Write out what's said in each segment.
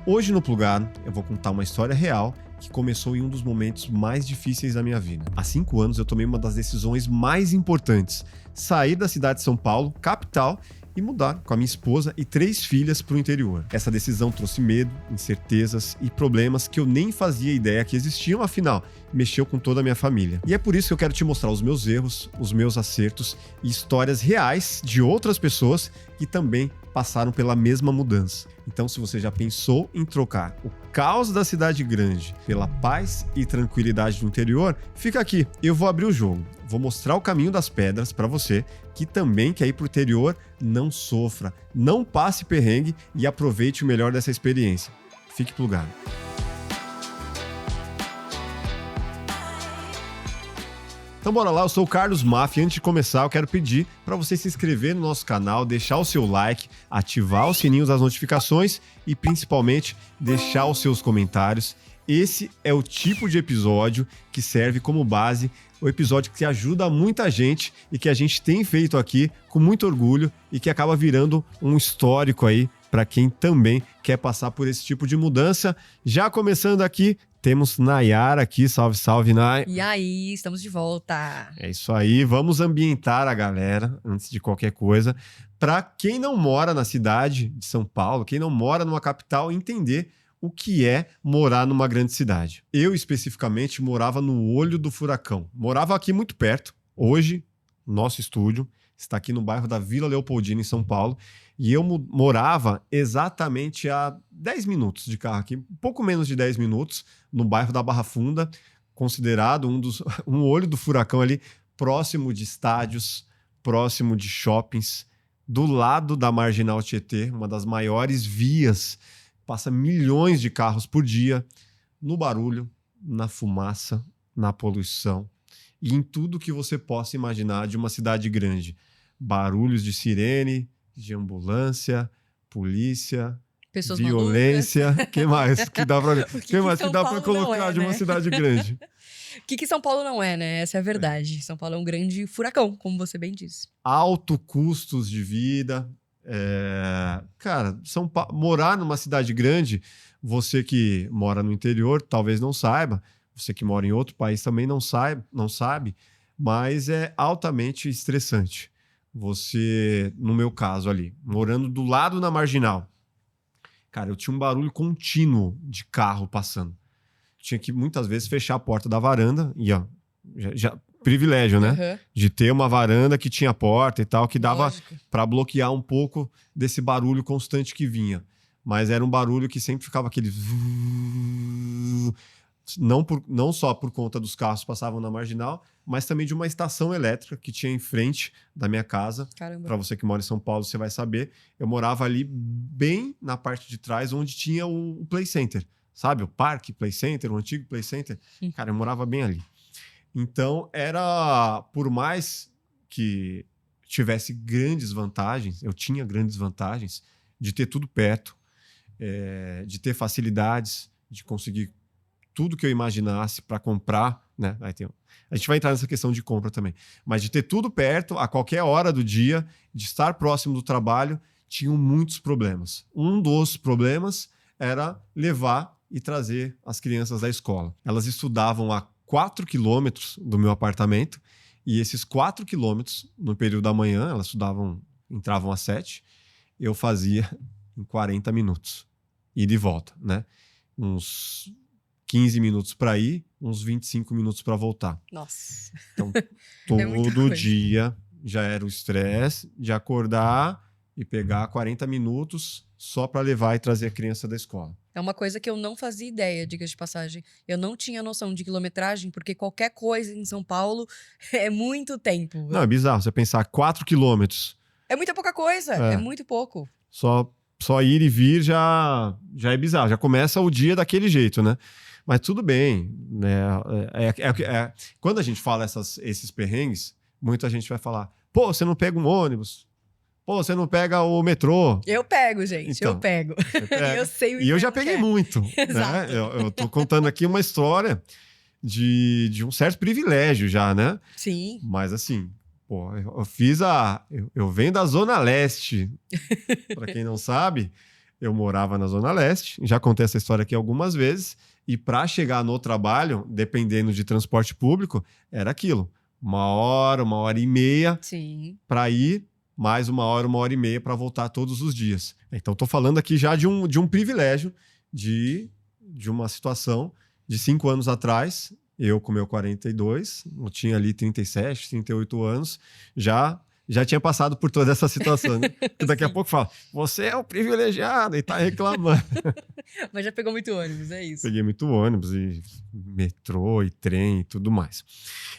Hoje no Plugado, eu vou contar uma história real que começou em um dos momentos mais difíceis da minha vida. Há 5 anos eu tomei uma das decisões mais importantes: sair da cidade de São Paulo, capital, e mudar com a minha esposa e 3 filhas para o interior. Essa decisão trouxe medo, incertezas e problemas que eu nem fazia ideia que existiam, afinal, mexeu com toda a minha família. E é por isso que eu quero te mostrar os meus erros, os meus acertos e histórias reais de outras pessoas que também passaram pela mesma mudança. Então, se você já pensou em trocar o caos da cidade grande pela paz e tranquilidade do interior, fica aqui, eu vou abrir o jogo. Vou mostrar o caminho das pedras para você que também quer ir pro interior. Não sofra, não passe perrengue e aproveite o melhor dessa experiência. Fique plugado. Então bora lá, eu sou o Carlos Maff e antes de começar eu quero pedir para você se inscrever no nosso canal, deixar o seu like, ativar os sininhos das notificações e principalmente deixar os seus comentários. Esse é o tipo de episódio que serve como base, o episódio que ajuda muita gente e que a gente tem feito aqui com muito orgulho e que acaba virando um histórico aí para quem também quer passar por esse tipo de mudança. Já começando aqui, temos Nayara aqui, salve, salve, Nay. E aí, estamos de volta. É isso aí, vamos ambientar a galera, antes de qualquer coisa, para quem não mora na cidade de São Paulo, quem não mora numa capital, entender o que é morar numa grande cidade. Eu, especificamente, morava no olho do furacão. Morava aqui muito perto. Hoje, nosso estúdio está aqui no bairro da Vila Leopoldina, em São Paulo, e eu morava exatamente a 10 minutos de carro aqui, um pouco menos de 10 minutos, no bairro da Barra Funda, considerado um olho do furacão ali, próximo de estádios, próximo de shoppings, do lado da Marginal Tietê, uma das maiores vias, passa milhões de carros por dia, no barulho, na fumaça, na poluição e em tudo que você possa imaginar de uma cidade grande. Barulhos de sirene, de ambulância, polícia, pessoas violência. O que mais que dá para Paulo colocar de uma cidade grande? O que São Paulo não é, né? Essa é a verdade. São Paulo é um grande furacão, como você bem disse. Alto custos de vida. Cara, morar numa cidade grande, você que mora no interior talvez não saiba, você que mora em outro país também não sabe, mas é altamente estressante. Você, no meu caso ali, morando do lado na Marginal, cara, eu tinha um barulho contínuo de carro passando. Tinha que muitas vezes fechar a porta da varanda e ó, já privilégio, né? Uhum. De ter uma varanda que tinha porta e tal, que dava Lógico. para bloquear um pouco desse barulho constante que vinha. Mas era um barulho que sempre ficava aquele... Não só por conta dos carros que passavam na Marginal, mas também de uma estação elétrica que tinha em frente da minha casa. Caramba. Para você que mora em São Paulo, você vai saber. Eu morava ali bem na parte de trás, onde tinha o Play Center. Sabe? O Parque Play Center, o antigo Play Center. Cara, eu morava bem ali. Então, por mais que tivesse grandes vantagens, eu tinha grandes vantagens de ter tudo perto, de ter facilidades, de conseguir tudo que eu imaginasse para comprar, né? A gente vai entrar nessa questão de compra também, mas de ter tudo perto, a qualquer hora do dia, de estar próximo do trabalho, tinham muitos problemas. Um dos problemas era levar e trazer as crianças da escola. Elas estudavam a 4 quilômetros do meu apartamento, e esses 4 quilômetros, no período da manhã, elas entravam às 7, eu fazia em 40 minutos. E de volta, né? Uns 15 minutos para ir, uns 25 minutos para voltar. Nossa. Então, muita todo coisa. dia já era o estresse de acordar e pegar 40 minutos só para levar e trazer a criança da escola. É uma coisa que eu não fazia ideia, diga de passagem. Eu não tinha noção de quilometragem, porque qualquer coisa em São Paulo é muito tempo. Não, é bizarro você pensar 4 quilômetros. É muita pouca coisa, é muito pouco. Só ir e vir já é bizarro, já começa o dia daquele jeito, né? Mas tudo bem, né? Quando a gente fala esses perrengues, muita gente vai falar: pô, você não pega um ônibus, pô, você não pega o metrô. Eu pego, gente, Então, eu pego. Eu sei o E eu já inferno peguei que é. muito. Exato. Né? Eu tô contando aqui uma história de um certo privilégio já, né? Sim. Mas assim, pô, eu venho da Zona Leste, para quem não sabe, eu morava na Zona Leste, já contei essa história aqui algumas vezes, e para chegar no trabalho, dependendo de transporte público, era aquilo. 1 hora e meia Sim. para ir, mais 1 hora e meia para voltar todos os dias. Então, estou falando aqui já de um privilégio de uma situação de 5 anos atrás, eu com meu 42, eu tinha ali 37, 38 anos, já tinha passado por toda essa situação. Né? Porque daqui a pouco fala, você é o privilegiado e tá reclamando. Mas já pegou muito ônibus, é isso. Peguei muito ônibus e metrô e trem e tudo mais.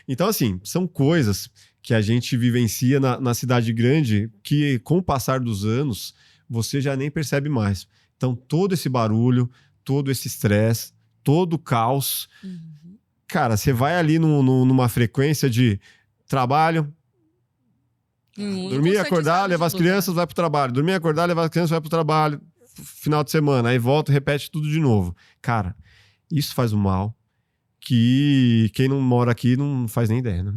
Então, assim, são coisas que a gente vivencia na cidade grande que, com o passar dos anos, você já nem percebe mais. Então, todo esse barulho, todo esse estresse, todo o caos. Uhum. Cara, você vai ali numa frequência de trabalho, dormir, acordar, levar as crianças, vai pro trabalho. Dormir, acordar, levar as crianças, vai pro trabalho. Final de semana, aí volta e repete tudo de novo. Cara, isso faz um mal que quem não mora aqui não faz nem ideia, né?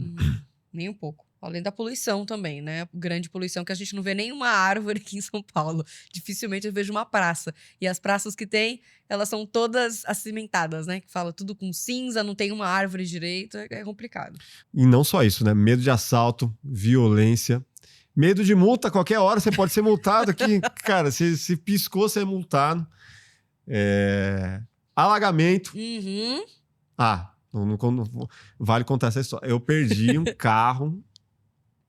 Nem um pouco. Além da poluição também, né? Grande poluição, que a gente não vê nenhuma árvore aqui em São Paulo. Dificilmente eu vejo uma praça. E as praças que tem, elas são todas acimentadas, né? Que fala tudo com cinza, não tem uma árvore direito, é complicado. E não só isso, né? Medo de assalto, violência, medo de multa, qualquer hora você pode ser multado aqui. Cara, se piscou, você é multado. Alagamento. Uhum. Não vale contar essa história. Eu perdi um carro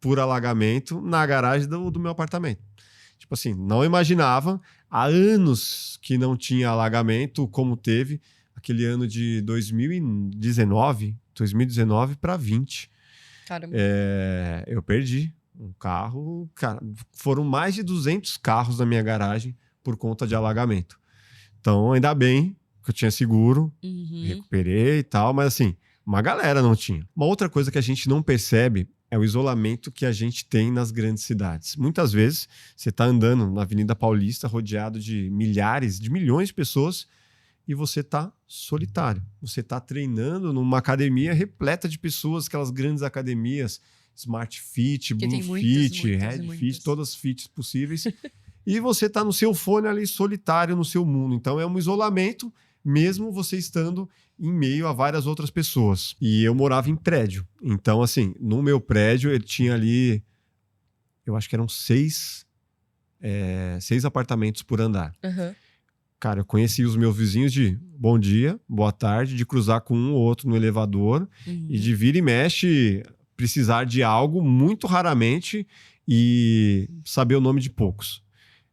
por alagamento na garagem do meu apartamento. Tipo assim, não imaginava. Há anos que não tinha alagamento, como teve aquele ano de 2019 para 20. Caramba. Eu perdi um carro. Cara, foram mais de 200 carros na minha garagem por conta de alagamento. Então, ainda bem que eu tinha seguro, recuperei e tal, mas assim, uma galera não tinha. Uma outra coisa que a gente não percebe é o isolamento que a gente tem nas grandes cidades. Muitas vezes, você está andando na Avenida Paulista, rodeado de milhares, de milhões de pessoas, e você está solitário. Você está treinando numa academia repleta de pessoas, aquelas grandes academias, Smart Fit, Blue Fit, Red Fit, todas as fits possíveis. E você está no seu fone ali, solitário no seu mundo. Então, é um isolamento, mesmo você estando em meio a várias outras pessoas. E eu morava em prédio. Então, assim, no meu prédio, ele tinha ali, eu acho que eram 6 apartamentos por andar. Uhum. Cara, eu conheci os meus vizinhos de bom dia, boa tarde, de cruzar com um ou outro no elevador e de vira e mexe, precisar de algo muito raramente e saber o nome de poucos.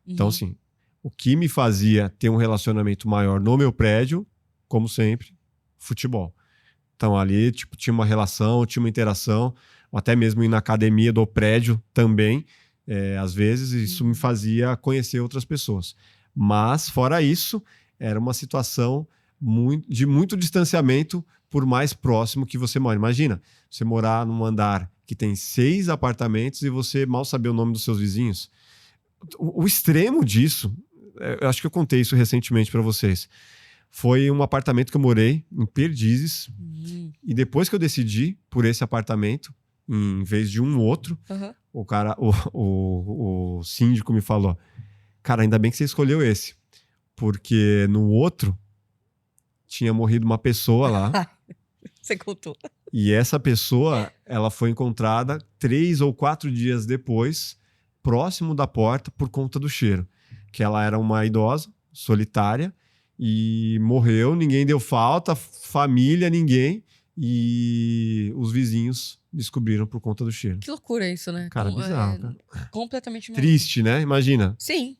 Então, assim, o que me fazia ter um relacionamento maior no meu prédio, como sempre, futebol. Então, ali, tipo, tinha uma relação, tinha uma interação, ou até mesmo ir na academia do prédio também, às vezes, isso me fazia conhecer outras pessoas. Mas, fora isso, era uma situação de muito distanciamento por mais próximo que você mora. Imagina, você morar num andar que tem 6 apartamentos e você mal saber o nome dos seus vizinhos. O extremo disso, eu acho que eu contei isso recentemente para vocês, foi um apartamento que eu morei em Perdizes, e depois que eu decidi por esse apartamento, em vez de um outro, o síndico me falou, cara, ainda bem que você escolheu esse, porque no outro tinha morrido uma pessoa lá. Você contou. E essa pessoa, ela foi encontrada 3 ou 4 dias depois, próximo da porta, por conta do cheiro. Que ela era uma idosa, solitária, e morreu, ninguém deu falta, família, ninguém, e os vizinhos descobriram por conta do cheiro. Que loucura isso, né? Cara, bizarro, cara. Completamente maluco. Triste, né? Imagina. Sim.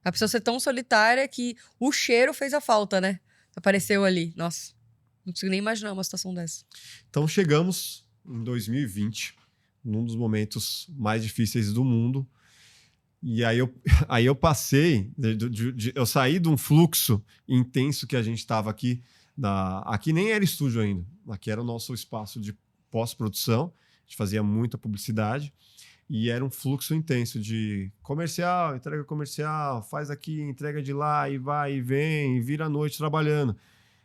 A pessoa ser tão solitária que o cheiro fez a falta, né? Apareceu ali. Nossa, não consigo nem imaginar uma situação dessa. Então chegamos em 2020, num dos momentos mais difíceis do mundo. E aí eu passei, eu saí de um fluxo intenso que a gente estava aqui. Aqui nem era estúdio ainda. Aqui era o nosso espaço de pós-produção. A gente fazia muita publicidade. E era um fluxo intenso de comercial, entrega comercial, faz aqui, entrega de lá, e vai, e vem, e vira a noite trabalhando.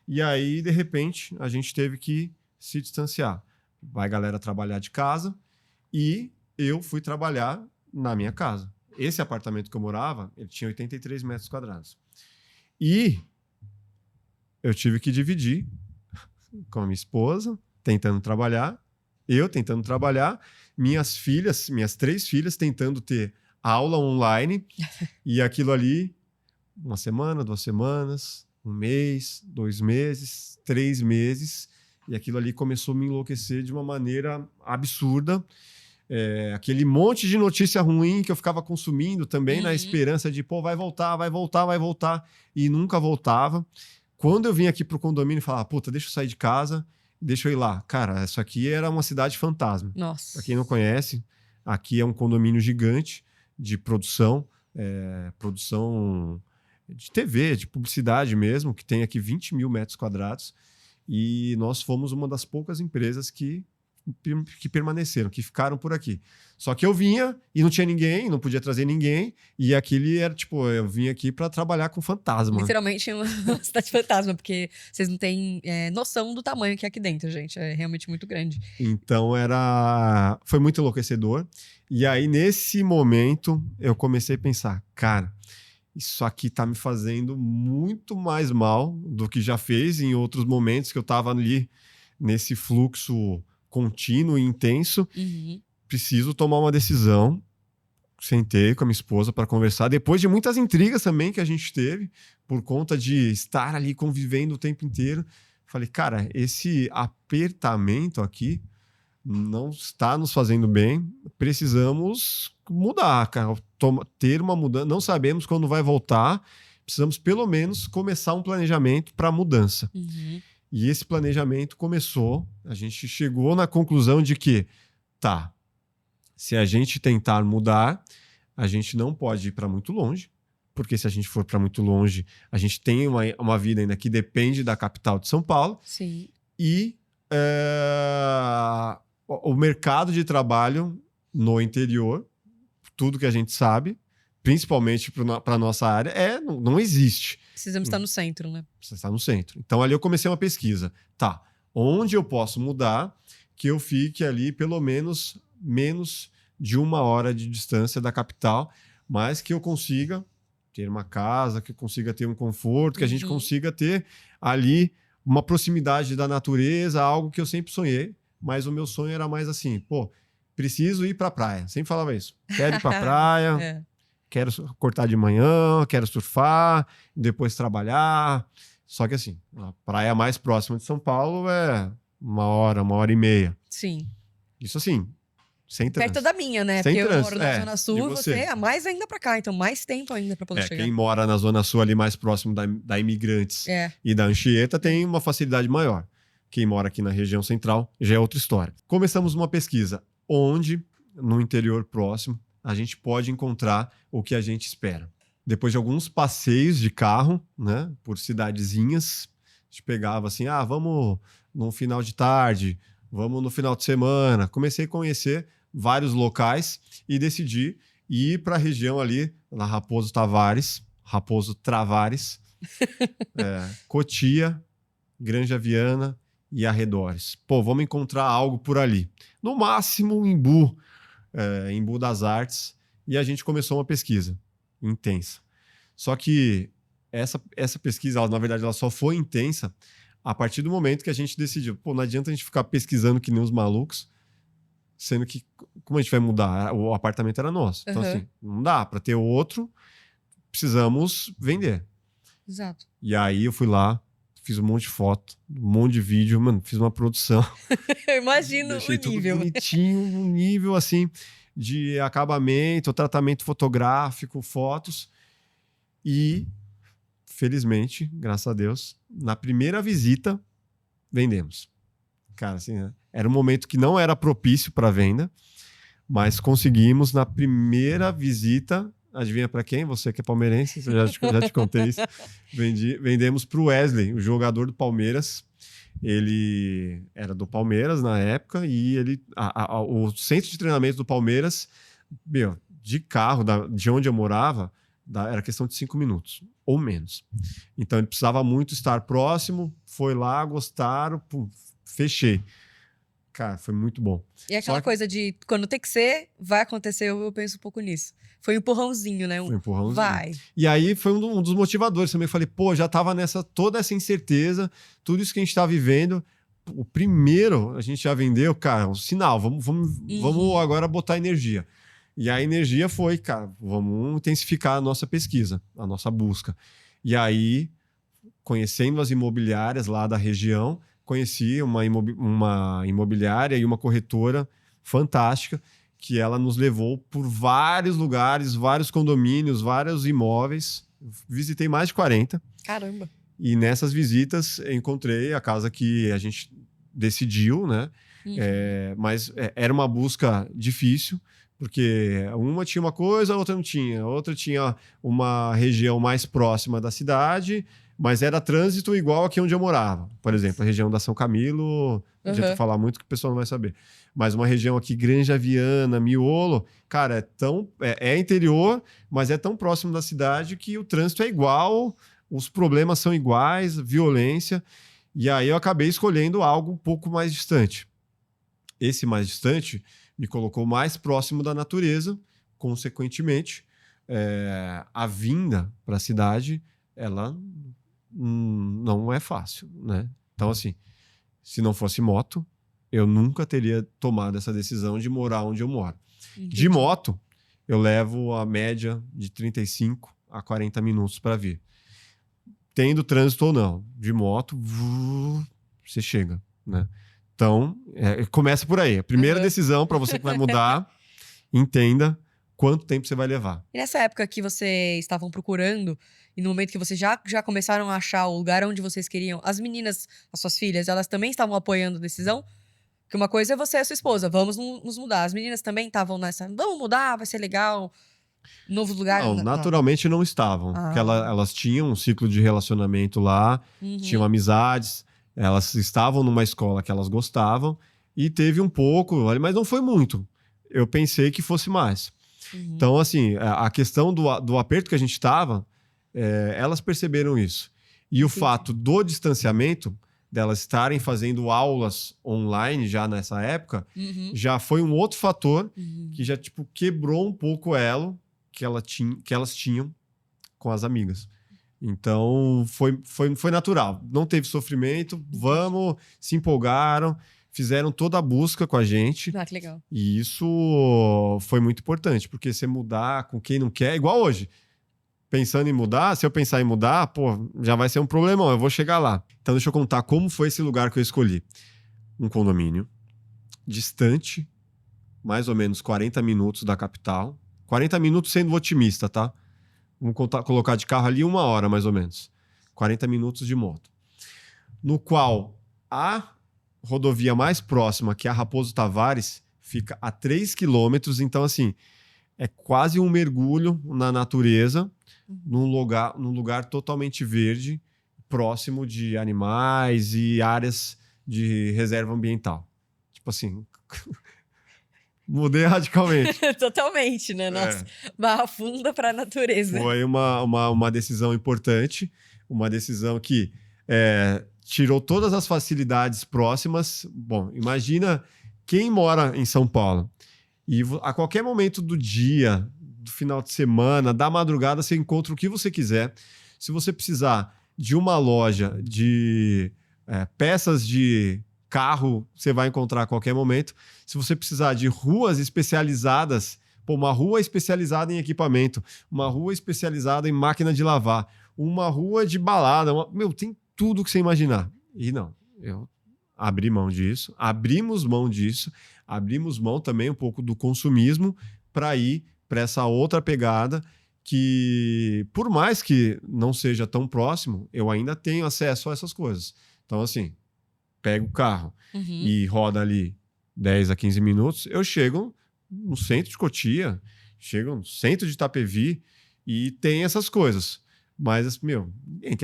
E aí, de repente, a gente teve que se distanciar. Vai a galera trabalhar de casa e eu fui trabalhar na minha casa. esse apartamento que eu morava, ele tinha 83 metros quadrados. E eu tive que dividir com a minha esposa, tentando trabalhar, eu tentando trabalhar, minhas filhas, minhas 3 filhas tentando ter aula online, e aquilo ali, 1 semana, 2 semanas, 1 mês, 2 meses, 3 meses, e aquilo ali começou a me enlouquecer de uma maneira absurda. Aquele monte de notícia ruim que eu ficava consumindo também na esperança de, pô, vai voltar, vai voltar, vai voltar, e nunca voltava. Quando eu vim aqui pro condomínio e falava, puta, deixa eu sair de casa, deixa eu ir lá. Cara, isso aqui era uma cidade fantasma. Nossa. Pra quem não conhece, aqui é um condomínio gigante de produção, produção de TV, de publicidade mesmo, que tem aqui 20 mil metros quadrados. E nós fomos uma das poucas empresas que permaneceram, que ficaram por aqui. Só que eu vinha e não tinha ninguém, não podia trazer ninguém, e aquele era tipo, eu vim aqui para trabalhar com fantasma. Literalmente uma cidade fantasma, porque vocês não têm noção do tamanho que é aqui dentro, gente. É realmente muito grande. Então foi muito enlouquecedor. E aí, nesse momento, eu comecei a pensar, cara, isso aqui tá me fazendo muito mais mal do que já fez em outros momentos que eu tava ali nesse fluxo contínuo e intenso. Preciso tomar uma decisão. Sentei com a minha esposa para conversar, depois de muitas intrigas também que a gente teve, por conta de estar ali convivendo o tempo inteiro. Falei, cara, esse apertamento aqui não está nos fazendo bem, precisamos mudar, cara, ter uma mudança. Não sabemos quando vai voltar, precisamos pelo menos começar um planejamento para mudança. E esse planejamento começou, a gente chegou na conclusão de que, tá, se a gente tentar mudar, a gente não pode ir para muito longe, porque se a gente for para muito longe, a gente tem uma vida ainda que depende da capital de São Paulo. Sim. E o mercado de trabalho no interior, tudo que a gente sabe, principalmente para a nossa área, não existe. Precisamos estar no centro, né? Precisa estar no centro. Então, ali eu comecei uma pesquisa. Tá, onde eu posso mudar que eu fique ali pelo menos de 1 hora de distância da capital, mas que eu consiga ter uma casa, que eu consiga ter um conforto, que a gente consiga ter ali uma proximidade da natureza, algo que eu sempre sonhei, mas o meu sonho era mais assim, pô, preciso ir para a praia. Sempre falava isso. Quero ir para a praia, quero cortar de manhã, quero surfar, depois trabalhar. Só que assim, a praia mais próxima de São Paulo é 1 hora e meia. Sim. Isso assim, sem trânsito. Perto da minha, né? Sem porque trânsito, eu moro na Zona Sul, você é mais ainda pra cá, então mais tempo ainda pra poder chegar. Quem mora na Zona Sul ali mais próximo da Imigrantes e da Anchieta tem uma facilidade maior. Quem mora aqui na região central já é outra história. Começamos uma pesquisa onde, no interior próximo, a gente pode encontrar o que a gente espera. Depois de alguns passeios de carro, né, por cidadezinhas, a gente pegava assim, vamos no final de tarde, vamos no final de semana. Comecei a conhecer vários locais e decidi ir para a região ali, na Raposo Travares, Cotia, Granja Viana e arredores. Pô, vamos encontrar algo por ali. No máximo, Embu das Artes. E a gente começou uma pesquisa intensa. Só que essa pesquisa, na verdade, ela só foi intensa a partir do momento que a gente decidiu, pô, não adianta a gente ficar pesquisando que nem os malucos, sendo que, como a gente vai mudar? O apartamento era nosso. Então, assim, não dá. Para ter outro, precisamos vender. Exato. E aí eu fui lá, fiz um monte de foto, um monte de vídeo, mano, fiz uma produção. Eu imagino Deixei o nível. Tudo bonitinho, um nível, assim, de acabamento, tratamento fotográfico, fotos. E, felizmente, graças a Deus, na primeira visita, vendemos. Cara, assim, era um momento que não era propício para venda, mas conseguimos na primeira visita. Adivinha para quem? Você que é palmeirense, eu já te contei isso. Vendemos para o Wesley, o jogador do Palmeiras. Ele era do Palmeiras na época e o centro de treinamento do Palmeiras, de carro, de onde eu morava, era questão de 5 minutos ou menos. Então ele precisava muito estar próximo, foi lá, gostaram, pum, fechei. Cara, foi muito bom. E aquela Só que coisa de quando tem que ser, vai acontecer, eu penso um pouco nisso. Foi um empurrãozinho, né? foi um empurrãozinho. Vai. E aí foi um dos motivadores também. Eu falei, pô, já tava toda essa incerteza, tudo isso que a gente tá vivendo. O primeiro a gente já vendeu, cara, um sinal. Vamos agora botar energia. E a energia foi, cara, vamos intensificar a nossa pesquisa, a nossa busca. E aí, conhecendo as imobiliárias lá da região, conheci uma imobiliária e uma corretora fantástica, que ela nos levou por vários lugares, vários condomínios, vários imóveis. Visitei mais de 40. Caramba. E nessas visitas eu encontrei a casa que a gente decidiu, né? Mas era uma busca difícil, porque uma tinha uma coisa, a outra não tinha. A outra tinha uma região mais próxima da cidade, mas era trânsito igual aqui onde eu morava. Por exemplo, a região da São Camilo, não adianta falar muito que o pessoal não vai saber. Mas uma região aqui, Granja Viana, Miolo, cara, é interior, mas é tão próximo da cidade que o trânsito é igual, os problemas são iguais, violência. E aí eu acabei escolhendo algo um pouco mais distante. Esse mais distante me colocou mais próximo da natureza, consequentemente, a vinda para a cidade, ela não é fácil, né? Então, assim, se não fosse moto, eu nunca teria tomado essa decisão de morar onde eu moro. Entendi. De moto, eu levo a média de 35 a 40 minutos para vir. Tendo trânsito ou não, de moto, você chega, né? Então, começa por aí. A primeira decisão para você que vai mudar, entenda quanto tempo você vai levar. E nessa época que vocês estavam procurando, e no momento que vocês já começaram a achar o lugar onde vocês queriam, as meninas, as suas filhas, elas também estavam apoiando a decisão? Porque uma coisa é você e a sua esposa, vamos nos mudar. As meninas também estavam nessa, vamos mudar, vai ser legal, novo lugar. Não, naturalmente não estavam. Porque elas tinham um ciclo de relacionamento lá, tinham amizades, elas estavam numa escola que elas gostavam, e teve um pouco, mas não foi muito. Eu pensei que fosse mais. Então, assim, a questão do aperto que a gente estava, elas perceberam isso. E o fato do distanciamento, delas estarem fazendo aulas online já nessa época, já foi um outro fator que já tipo, quebrou um pouco o elo que elas tinham com as amigas. Então, foi natural. Não teve sofrimento, se empolgaram, fizeram toda a busca com a gente. Ah, que legal. E isso foi muito importante, porque você mudar com quem não quer, igual hoje. Pensando em mudar, se eu pensar em mudar, pô, já vai ser um problemão, eu vou chegar lá. Então, deixa eu contar como foi esse lugar que eu escolhi. Um condomínio distante, mais ou menos 40 minutos da capital. 40 minutos sendo otimista, tá? Vamos colocar de carro ali 1 hora, mais ou menos. 40 minutos de moto. No qual a rodovia mais próxima, que é a Raposo Tavares, fica a 3 quilômetros. Então, assim, é quase um mergulho na natureza, num lugar totalmente verde, próximo de animais e áreas de reserva ambiental. Tipo assim, mudei radicalmente. Totalmente, né? Nossa, barra funda para a natureza. Foi uma decisão importante, uma decisão que tirou todas as facilidades próximas. Bom, imagina quem mora em São Paulo e a qualquer momento do dia, do final de semana, da madrugada, você encontra o que você quiser. Se você precisar de uma loja de peças de carro, você vai encontrar a qualquer momento. Se você precisar de ruas especializadas, uma rua especializada em equipamento, uma rua especializada em máquina de lavar, uma rua de balada, tem tudo que você imaginar. E não, eu abri mão disso, abrimos mão também um pouco do consumismo para ir para essa outra pegada que, por mais que não seja tão próximo, eu ainda tenho acesso a essas coisas. Então, assim, pego o carro e roda ali 10 a 15 minutos, eu chego no centro de Cotia, chego no centro de Itapevi e tem essas coisas. Mas, ninguém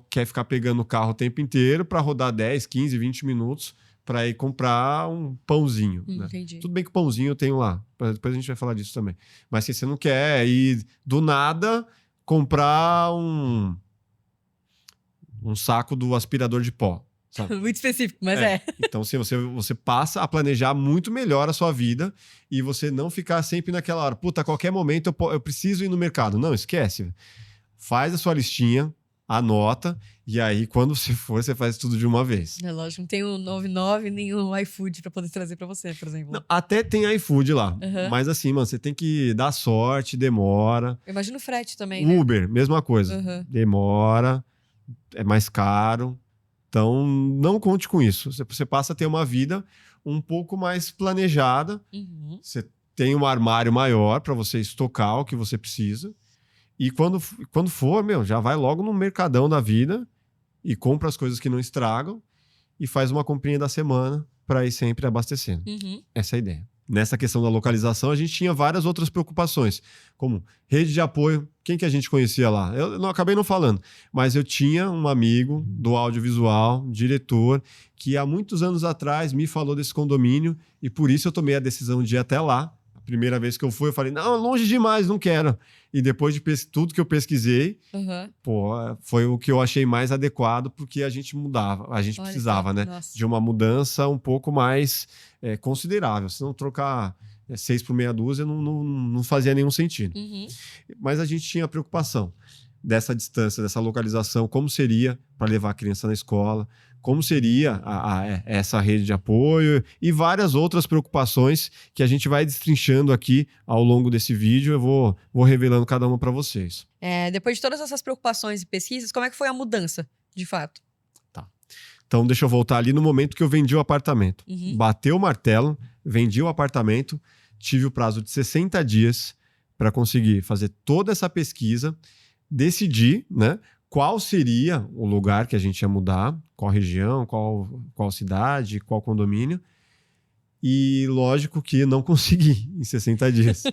quer ficar pegando o carro o tempo inteiro para rodar 10, 15, 20 minutos para ir comprar um pãozinho. Né? Entendi. Tudo bem que o pãozinho eu tenho lá. Depois a gente vai falar disso também. Mas se você não quer ir do nada comprar um saco do aspirador de pó. sabe? Muito específico, mas é. Então, assim, você passa a planejar muito melhor a sua vida e você não ficar sempre naquela hora, puta, a qualquer momento eu preciso ir no mercado. Não, esquece. Faz a sua listinha, anota, e aí, quando você for, você faz tudo de uma vez. É lógico, não tem o 99 nem o iFood pra poder trazer pra você, por exemplo. Não, até tem iFood lá, Uhum. mas assim, mano, você tem que dar sorte, demora. Eu imagino o frete também, né? Uber, mesma coisa. Uhum. Demora, é mais caro. Então, não conte com isso. Você passa a ter uma vida um pouco mais planejada. Uhum. Você tem um armário maior para você estocar o que você precisa. E quando for, meu, já vai logo no mercadão da vida e compra as coisas que não estragam e faz uma comprinha da semana para ir sempre abastecendo. Uhum. Essa é a ideia. Nessa questão da localização, a gente tinha várias outras preocupações, como rede de apoio. Quem que a gente conhecia lá? Eu não acabei não falando, mas eu tinha um amigo do audiovisual, diretor, que há muitos anos atrás me falou desse condomínio e por isso eu tomei a decisão de ir até lá. A primeira vez que eu fui, eu falei, não, longe demais, não quero. E depois de tudo que eu pesquisei, Uhum. pô, foi o que eu achei mais adequado, porque a gente mudava, a gente Olha precisava, só, né? nossa. De uma mudança um pouco mais considerável. Se não trocar 6 por meia dúzia, não fazia nenhum sentido. Uhum. Mas a gente tinha a preocupação dessa distância, dessa localização, como seria para levar a criança na escola, como seria essa rede de apoio e várias outras preocupações que a gente vai destrinchando aqui ao longo desse vídeo. Eu vou revelando cada uma para vocês. Depois de todas essas preocupações e pesquisas, como é que foi a mudança, de fato? Então, deixa eu voltar ali no momento que eu vendi o apartamento. Uhum. Bateu o martelo, vendi o apartamento, tive o prazo de 60 dias para conseguir fazer toda essa pesquisa, decidir, né, qual seria o lugar que a gente ia mudar, qual região, qual cidade, qual condomínio. E lógico que não consegui em 60 dias.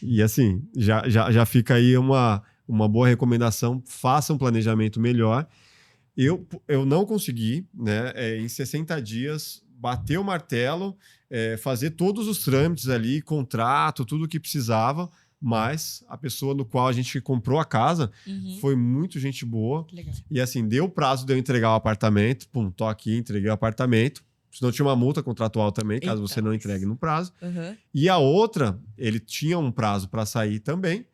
E assim, já fica aí uma boa recomendação, faça um planejamento melhor. Eu não consegui, né, em 60 dias, bater o martelo, fazer todos os trâmites ali, contrato, tudo o que precisava, mas a pessoa no qual a gente comprou a casa foi muito gente boa. Que legal. E assim, deu o prazo de eu entregar o apartamento, pum, tô aqui, entreguei o apartamento. Senão tinha uma multa contratual também, caso Eita, você não entregue no prazo. Uhum. E a outra, ele tinha um prazo para sair também,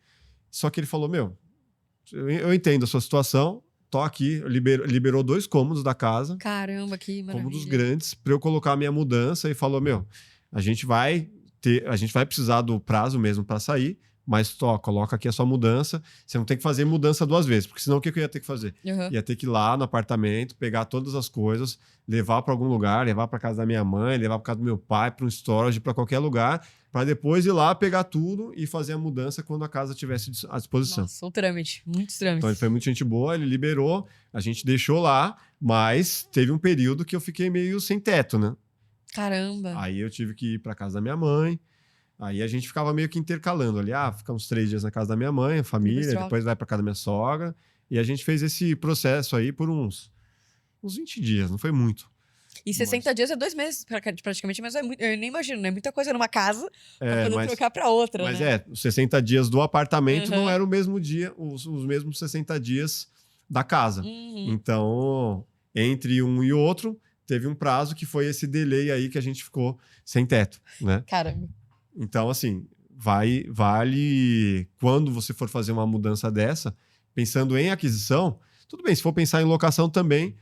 só que ele falou, meu, eu entendo a sua situação, tô aqui, liberou 2 cômodos da casa, Caramba, que maravilha. cômodos grandes, para eu colocar a minha mudança e falou, meu, a gente vai precisar do prazo mesmo para sair, mas coloca aqui a sua mudança, você não tem que fazer mudança 2 vezes, porque senão o que eu ia ter que fazer? Uhum. Ia ter que ir lá no apartamento, pegar todas as coisas, levar para algum lugar, levar para casa da minha mãe, levar para casa do meu pai, para um storage, para qualquer lugar, para depois ir lá, pegar tudo e fazer a mudança quando a casa estivesse à disposição. Nossa, o trâmite, muitos trâmites. Então ele foi muito gente boa, ele liberou, a gente deixou lá, mas teve um período que eu fiquei meio sem teto, né? Caramba. Aí eu tive que ir para casa da minha mãe. Aí a gente ficava meio que intercalando ali. Fica uns 3 dias na casa da minha mãe, a família, depois vai para casa da minha sogra. E a gente fez esse processo aí por uns 20 dias, não foi muito. E 60 dias é 2 meses praticamente, mas eu nem imagino, né? Muita coisa numa casa pra poder trocar pra outra, mas né? os 60 dias do apartamento não era o mesmo dia, os mesmos 60 dias da casa. Então, entre um e outro, teve um prazo que foi esse delay aí que a gente ficou sem teto, né? Caramba. Então, assim, vale quando você for fazer uma mudança dessa, pensando em aquisição, tudo bem, se for pensar em locação também,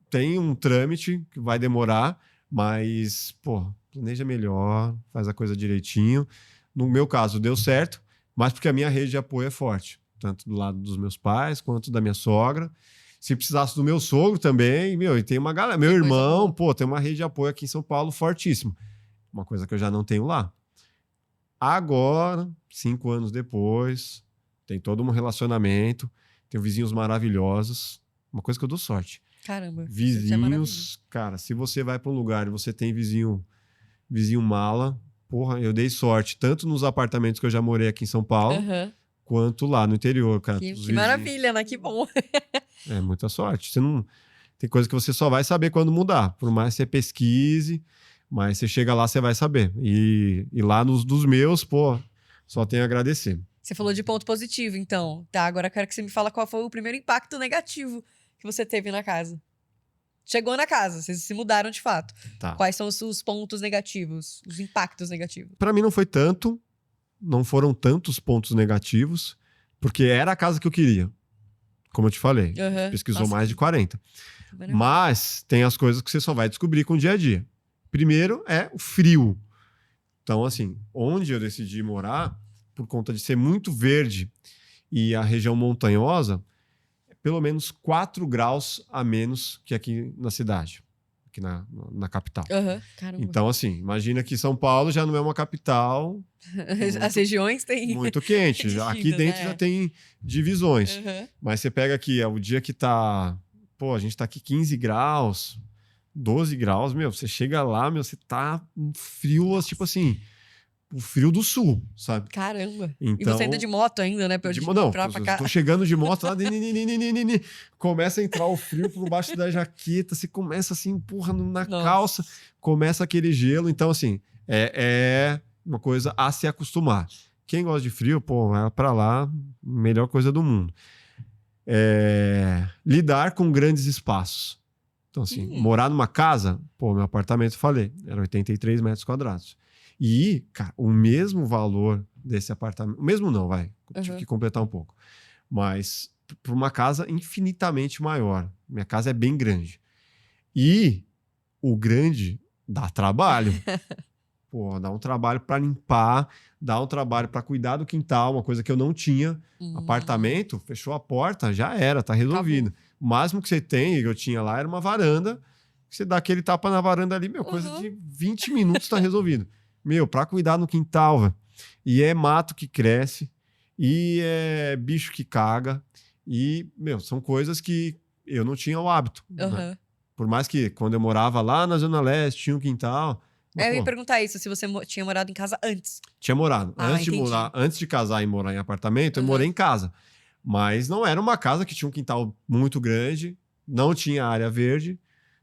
tem um trâmite que vai demorar, mas, pô, planeja melhor, faz a coisa direitinho. No meu caso, deu certo, mas porque a minha rede de apoio é forte, tanto do lado dos meus pais quanto da minha sogra. Se precisasse do meu sogro também, e tem uma galera. Meu irmão, tem uma rede de apoio aqui em São Paulo fortíssima. Uma coisa que eu já não tenho lá. Agora, 5 anos depois, tem todo um relacionamento, tenho vizinhos maravilhosos, uma coisa que eu dou sorte. Caramba. Vizinhos, cara, se você vai para um lugar e você tem vizinho mala, porra, eu dei sorte, tanto nos apartamentos que eu já morei aqui em São Paulo, quanto lá no interior, cara. Que maravilha, né? Que bom. É muita sorte. Tem coisa que você só vai saber quando mudar, por mais que você pesquise. Mas você chega lá, você vai saber. E lá dos meus, só tenho a agradecer. Você falou de ponto positivo, então. Tá, agora eu quero que você me fale qual foi o primeiro impacto negativo que você teve na casa. Chegou na casa, vocês se mudaram de fato. Tá. Quais são os pontos negativos, os impactos negativos? Pra mim não foi tanto, não foram tantos pontos negativos, porque era a casa que eu queria. Como eu te falei, pesquisou Nossa, mais de 40. que Mas tem as coisas que você só vai descobrir com o dia a dia. Primeiro é o frio. Então, assim, onde eu decidi morar, por conta de ser muito verde e a região montanhosa, é pelo menos 4 graus a menos que aqui na cidade, aqui na capital. Caramba. Então, assim, imagina que São Paulo já não é uma capital As regiões têm... muito quente. distintas, Aqui dentro né? já tem divisões. Mas você pega aqui, é o dia que tá... Pô, a gente tá aqui 15 graus, 12 graus, meu, você chega lá, meu, você tá um frio, tipo assim, o frio do sul, sabe? Caramba. Então, E você anda de moto ainda, né? não, Pra cá. tô chegando de moto lá, começa a entrar o frio por baixo da jaqueta, você começa assim, empurra na calça, começa aquele gelo. Então, assim, é uma coisa a se acostumar. Quem gosta de frio, pô, vai pra lá, melhor coisa do mundo. Lidar com grandes espaços. Então, assim, morar numa casa, pô, meu apartamento, eu falei, era 83 metros quadrados. E, cara, o mesmo valor desse apartamento, o mesmo não, vai, tive que completar um pouco, mas para uma casa infinitamente maior. Minha casa é bem grande. E o grande dá trabalho. Pô, dá um trabalho para limpar, dá um trabalho para cuidar do quintal, uma coisa que eu não tinha. Apartamento, fechou a porta, já era, tá resolvido. Acabou. O máximo que você tem, que eu tinha lá, era uma varanda. Você dá aquele tapa na varanda ali, meu, coisa de 20 minutos tá resolvido. Meu, pra cuidar no quintal, velho. E é mato que cresce, e é bicho que caga, e, meu, são coisas que eu não tinha o hábito. Né? Por mais que quando eu morava lá na Zona Leste, tinha um quintal. Mas, eu ia perguntar isso, se você tinha morado em casa antes. Tinha morado. Entendi. Antes de casar e morar em apartamento, eu morei em casa. Mas não era uma casa que tinha um quintal muito grande, não tinha área verde.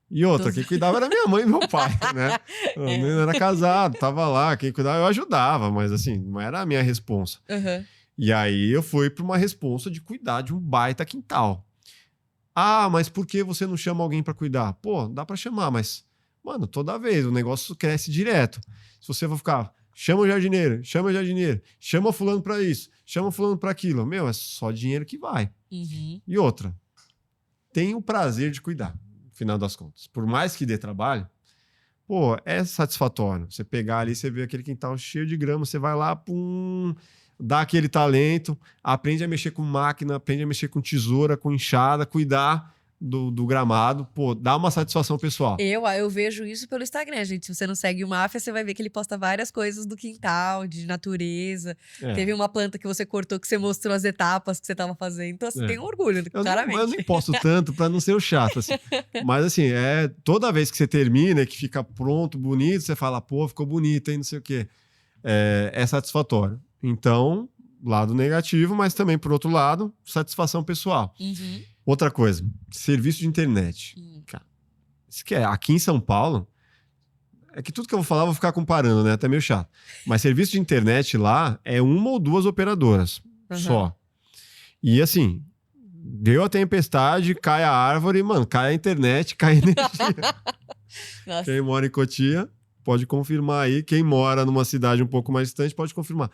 E outra, quem cuidava era minha mãe e meu pai, né? Eu não era casado, tava lá, quem cuidava eu ajudava, mas assim, não era a minha responsa. E aí eu fui para uma responsa de cuidar de um baita quintal. Ah, mas por que você não chama alguém para cuidar? Pô, dá para chamar, mas, mano, toda vez o negócio cresce direto. Se você for ficar, chama o jardineiro, chama fulano para isso, chama fulano para aquilo, meu, é só dinheiro que vai. E outra, tem o prazer de cuidar. Final das contas. Por mais que dê trabalho, pô, é satisfatório. Você pegar ali, você vê aquele quintal cheio de grama, você vai lá, pum, dá aquele talento, aprende a mexer com máquina, aprende a mexer com tesoura, com enxada, cuidar do gramado, pô, dá uma satisfação pessoal. Eu vejo isso pelo Instagram, gente. Se você não segue o Máfia, você vai ver que ele posta várias coisas do quintal, de natureza. Teve uma planta que você cortou, que você mostrou as etapas que você estava fazendo. Então, assim, tem um orgulho, claramente. Eu nem posto tanto para não ser o chato, assim. Mas, assim, toda vez que você termina, que fica pronto, bonito, você fala, pô, ficou bonito, hein, não sei o quê. É satisfatório. Então, lado negativo, mas também, por outro lado, satisfação pessoal. Outra coisa, serviço de internet. Cara, isso que aqui em São Paulo, é que tudo que eu vou falar eu vou ficar comparando, né? Até meio chato. Mas serviço de internet lá é uma ou duas operadoras só. E assim, deu a tempestade, cai a árvore, mano, cai a internet, cai a energia. Quem mora em Cotia pode confirmar aí. Quem mora numa cidade um pouco mais distante pode confirmar.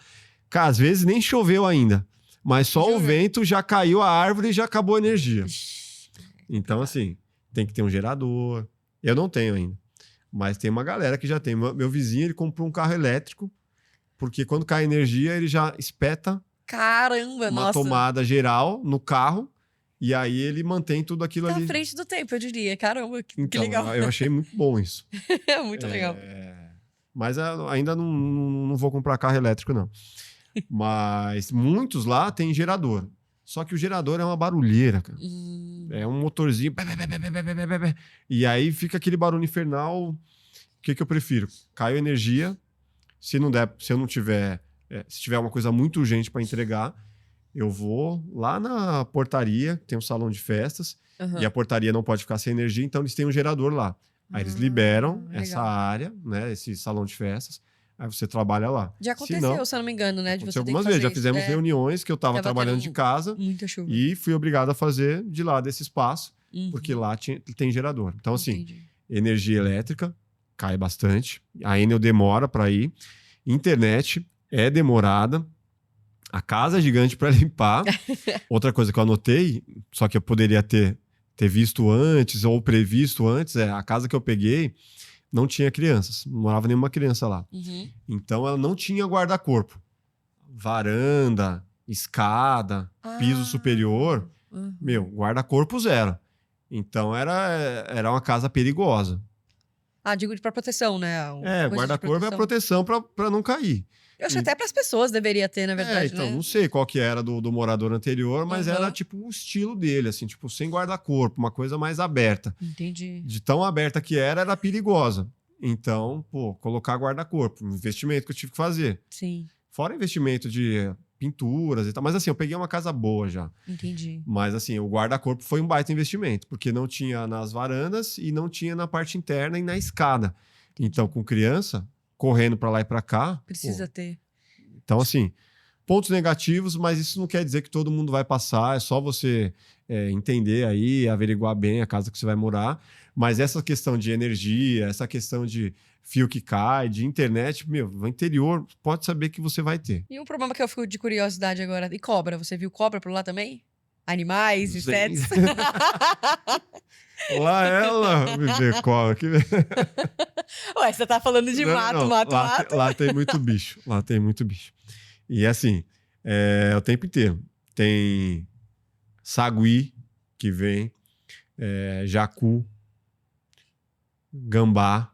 Cara, às vezes nem choveu ainda. Mas só o vento já caiu a árvore e já acabou a energia. Então, assim, tem que ter um gerador. Eu não tenho ainda. Mas tem uma galera que já tem. Meu vizinho, ele comprou um carro elétrico, porque quando cai energia, ele já espeta uma tomada geral no carro, e aí ele mantém tudo aquilo ali. Tá à frente do tempo, eu diria. Caramba, que então, legal. Eu achei muito bom isso. Muito legal. Mas ainda não vou comprar carro elétrico, não. Mas muitos lá têm gerador. Só que o gerador é uma barulheira, cara. É um motorzinho. E aí fica aquele barulho infernal. O que eu prefiro? Caiu energia. Se eu não tiver. Se tiver uma coisa muito urgente para entregar, eu vou lá na portaria, tem um salão de festas, e a portaria não pode ficar sem energia, então eles têm um gerador lá. Aí eles liberam essa área, né? Esse salão de festas. Aí você trabalha lá. Já aconteceu, se eu não me engano, né? De você algumas vezes. Já fizemos reuniões que eu estava Tava trabalhando de casa muita chuva. e fui obrigado a fazer de lá desse espaço. porque lá tem gerador. Então, assim, Entendi. energia elétrica cai bastante. A Enel demora para ir. Internet é demorada. A casa é gigante para limpar. Outra coisa que eu anotei, só que eu poderia ter visto antes ou previsto antes, a casa que eu peguei não tinha crianças. Não morava nenhuma criança lá. Então, ela não tinha guarda-corpo. Varanda, escada, piso superior. Meu, guarda-corpo zero. Então, era uma casa perigosa. Digo pra proteção, né? Guarda-corpo é a proteção para não cair. Eu acho que até para as pessoas deveria ter, na verdade, então, né? não sei qual que era do morador anterior, mas era tipo o estilo dele, assim, tipo, sem guarda-corpo, uma coisa mais aberta. Entendi. De tão aberta que era perigosa. Então, pô, colocar guarda-corpo, um investimento que eu tive que fazer. Sim. Fora investimento de pinturas e tal. Mas assim, eu peguei uma casa boa já. Entendi. Mas assim, o guarda-corpo foi um baita investimento, porque não tinha nas varandas e não tinha na parte interna e na escada. Então, com criança, correndo para lá e para cá... Precisa ter. Então, assim, pontos negativos, mas isso não quer dizer que todo mundo vai passar. É só você entender aí, averiguar bem a casa que você vai morar. Mas essa questão de energia, essa questão de fio que cai, de internet, meu, no interior, pode saber que você vai ter. E um problema que eu fico de curiosidade agora, e cobra? Você viu cobra por lá também? Animais, insetos? Lá ela me vê cobra. Ué, você tá falando de mato. Lá tem muito bicho. Lá tem muito bicho. E assim, o tempo inteiro. Tem sagui que vem, jacu, gambá,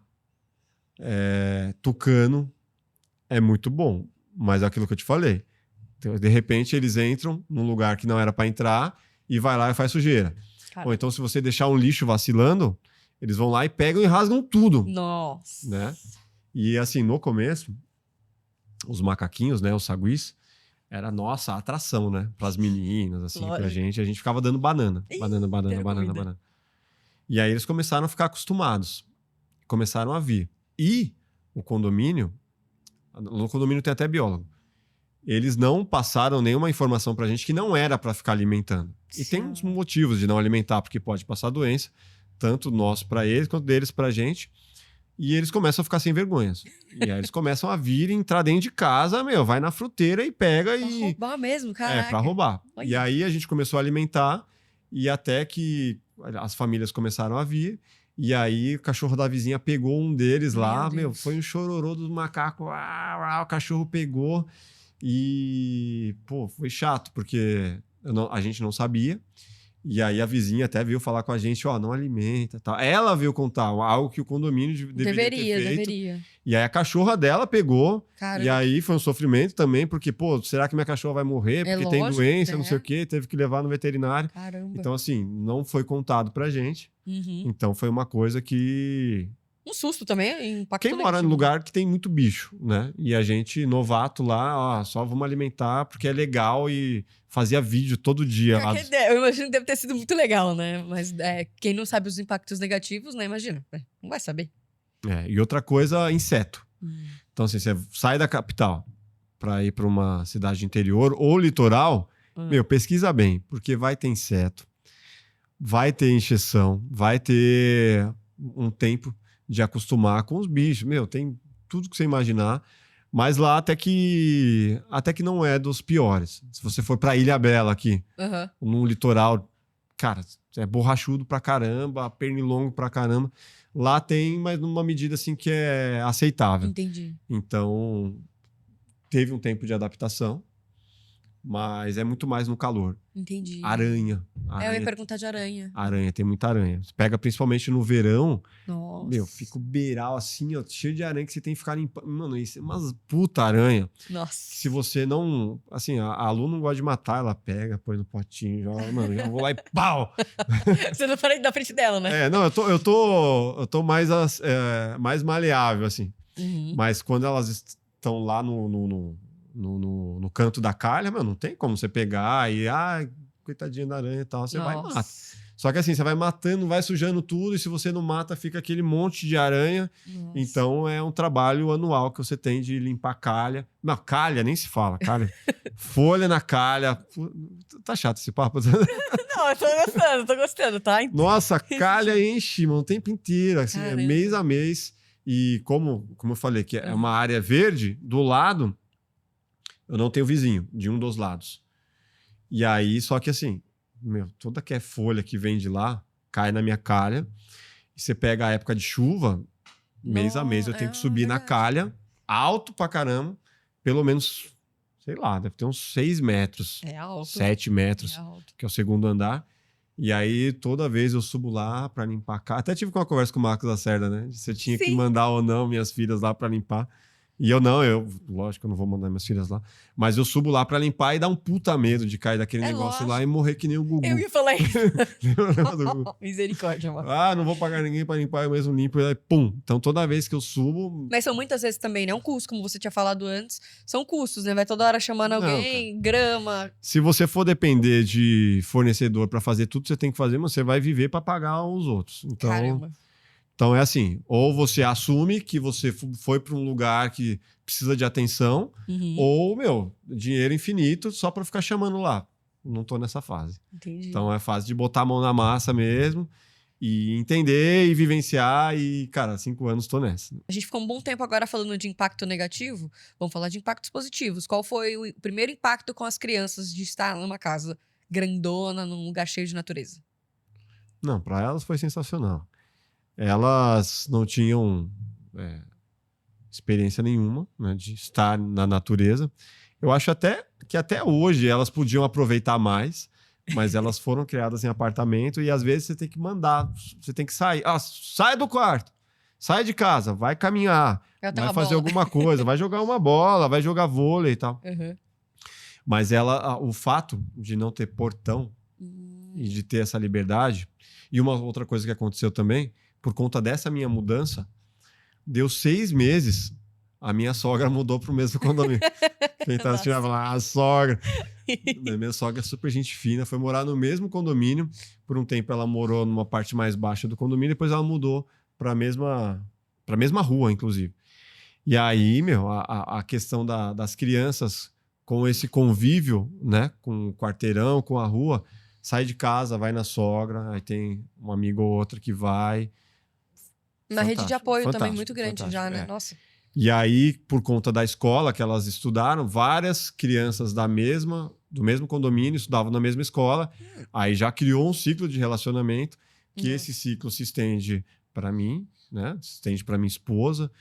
tucano. É muito bom. Mas é aquilo que eu te falei. Então, de repente, eles entram num lugar que não era para entrar e vai lá e faz sujeira. Ou então, se você deixar um lixo vacilando, eles vão lá e pegam e rasgam tudo. Nossa. Né? E assim, no começo, os macaquinhos, né, os saguis, era nossa atração, né? Para as meninas, assim, pra gente. A gente ficava dando banana. Banana. E aí eles começaram a ficar acostumados. Começaram a vir. E o condomínio, no condomínio tem até biólogo, eles não passaram nenhuma informação pra gente que não era para ficar alimentando. E tem uns motivos de não alimentar, porque pode passar doença, tanto nosso para eles, quanto deles pra gente. E eles começam a ficar sem vergonhas. E aí eles começam a vir e entrar dentro de casa, vai na fruteira e pega pra roubar mesmo, caraca. Pra roubar. Olha. E aí a gente começou a alimentar, e até que as famílias começaram a vir, e aí o cachorro da vizinha pegou um deles lá, foi um chororô dos macacos, o cachorro pegou. E, pô, foi chato, porque a gente não sabia. E aí a vizinha até veio falar com a gente, não alimenta, tal. Ela veio contar algo que o condomínio deveria ter feito. Deveria. E aí a cachorra dela pegou. Caramba. E aí foi um sofrimento também, porque, pô, será que minha cachorra vai morrer? Porque tem doença, não sei o quê, teve que levar no veterinário. Caramba. Então, assim, não foi contado pra gente. Então foi uma coisa que... Um susto também, impacto Quem mora em lugar que tem muito bicho, né? E a gente, novato lá, só vamos alimentar porque é legal e fazia vídeo todo dia. Eu imagino que deve ter sido muito legal, né? Mas quem não sabe os impactos negativos, né? Imagina, não vai saber. E outra coisa, inseto. Então, assim, você sai da capital para ir para uma cidade interior ou litoral, pesquisa bem, porque vai ter inseto, vai ter encheção, vai ter um tempo de acostumar com os bichos. Tem tudo que você imaginar. Mas lá até que não é dos piores. Se você for pra Ilhabela aqui, num litoral, cara, é borrachudo pra caramba, pernilongo pra caramba. Lá tem, mas numa medida assim que é aceitável. Entendi. Então, teve um tempo de adaptação, mas é muito mais no calor. Entendi. Aranha. Eu ia perguntar de aranha. Aranha, tem muita aranha. Você pega principalmente no verão. Nossa. Fica o beiral assim, cheio de aranha que você tem que ficar limpando. Mano, isso é umas puta aranha. Nossa. Se você não... Assim, a Lu não gosta de matar, ela pega, põe no potinho, joga. Mano, já vou lá e pau! Você não fala da frente dela, né? Não, eu tô mais maleável, assim. Mas quando elas estão lá no canto da calha, mano, não tem como você pegar e... coitadinha da aranha e tal, você vai e mata. Só que assim, você vai matando, vai sujando tudo, e se você não mata, fica aquele monte de aranha. Nossa. Então é um trabalho anual que você tem de limpar calha. Não, calha nem se fala, calha. Folha na calha. Tá chato esse papo. Não, eu tô gostando, tá? Nossa, a calha enche, mano, o tempo inteiro, assim, é Caramba. mês a mês. E como eu falei, que é uma área verde, do lado, eu não tenho vizinho, de um dos lados. E aí, só que assim, meu, toda que é folha que vem de lá, cai na minha calha. E você pega a época de chuva, mês a mês eu tenho que subir na verdade. calha, alto pra caramba, pelo menos, sei lá, deve ter uns 6 metros, É alto. 7 metros, É alto. que é o segundo andar. E aí, toda vez eu subo lá pra limpar a calha. Até tive uma conversa com o Marcos Lacerda, né? Se eu tinha que Sim. mandar ou não minhas filhas lá pra limpar. E eu não, lógico que eu não vou mandar minhas filhas lá. Mas eu subo lá pra limpar e dá um puta medo de cair daquele negócio lá e morrer que nem o Gugu. Eu ia falar isso. Lembra do Gugu? Misericórdia, mano. Ah, não vou pagar ninguém pra limpar, eu mesmo limpo. E aí, pum. Então toda vez que eu subo. Mas são muitas vezes também, né? Um custo, como você tinha falado antes. São custos, né? Vai toda hora chamando alguém, grama. Se você for depender de fornecedor pra fazer tudo que você tem que fazer, você vai viver pra pagar os outros. Então. Caramba. Então é assim, ou você assume que você foi para um lugar que precisa de atenção, ou, meu, dinheiro infinito só para ficar chamando lá. Não tô nessa fase. Entendi. Então é fase de botar a mão na massa mesmo e entender e vivenciar e, cara, 5 anos tô nessa. A gente ficou um bom tempo agora falando de impacto negativo. Vamos falar de impactos positivos. Qual foi o primeiro impacto com as crianças de estar numa casa grandona, num lugar cheio de natureza? Não, para elas foi sensacional. Elas não tinham experiência nenhuma, né, de estar na natureza. Eu acho que até hoje elas podiam aproveitar mais, mas elas foram criadas em apartamento e às vezes você tem que mandar, você tem que sair. Ah, sai do quarto, sai de casa, vai caminhar, vai fazer alguma coisa, vai jogar uma bola, vai jogar vôlei e tal. Mas o fato de não ter portão e de ter essa liberdade, e uma outra coisa que aconteceu também, por conta dessa minha mudança, deu 6 meses, a minha sogra mudou pro mesmo condomínio. Então você vai falar, a sogra. Minha sogra é super gente fina, foi morar no mesmo condomínio. Por um tempo ela morou numa parte mais baixa do condomínio, depois ela mudou pra mesma rua, inclusive. E aí, meu, a questão das crianças com esse convívio, né, com o quarteirão, com a rua, sai de casa, vai na sogra, aí tem um amigo ou outro que vai. Uma rede de apoio também muito grande já, né? É. Nossa. E aí, por conta da escola que elas estudaram, várias crianças do mesmo condomínio estudavam na mesma escola. Aí já criou um ciclo de relacionamento, que esse ciclo se estende para mim, né? Se estende para minha esposa.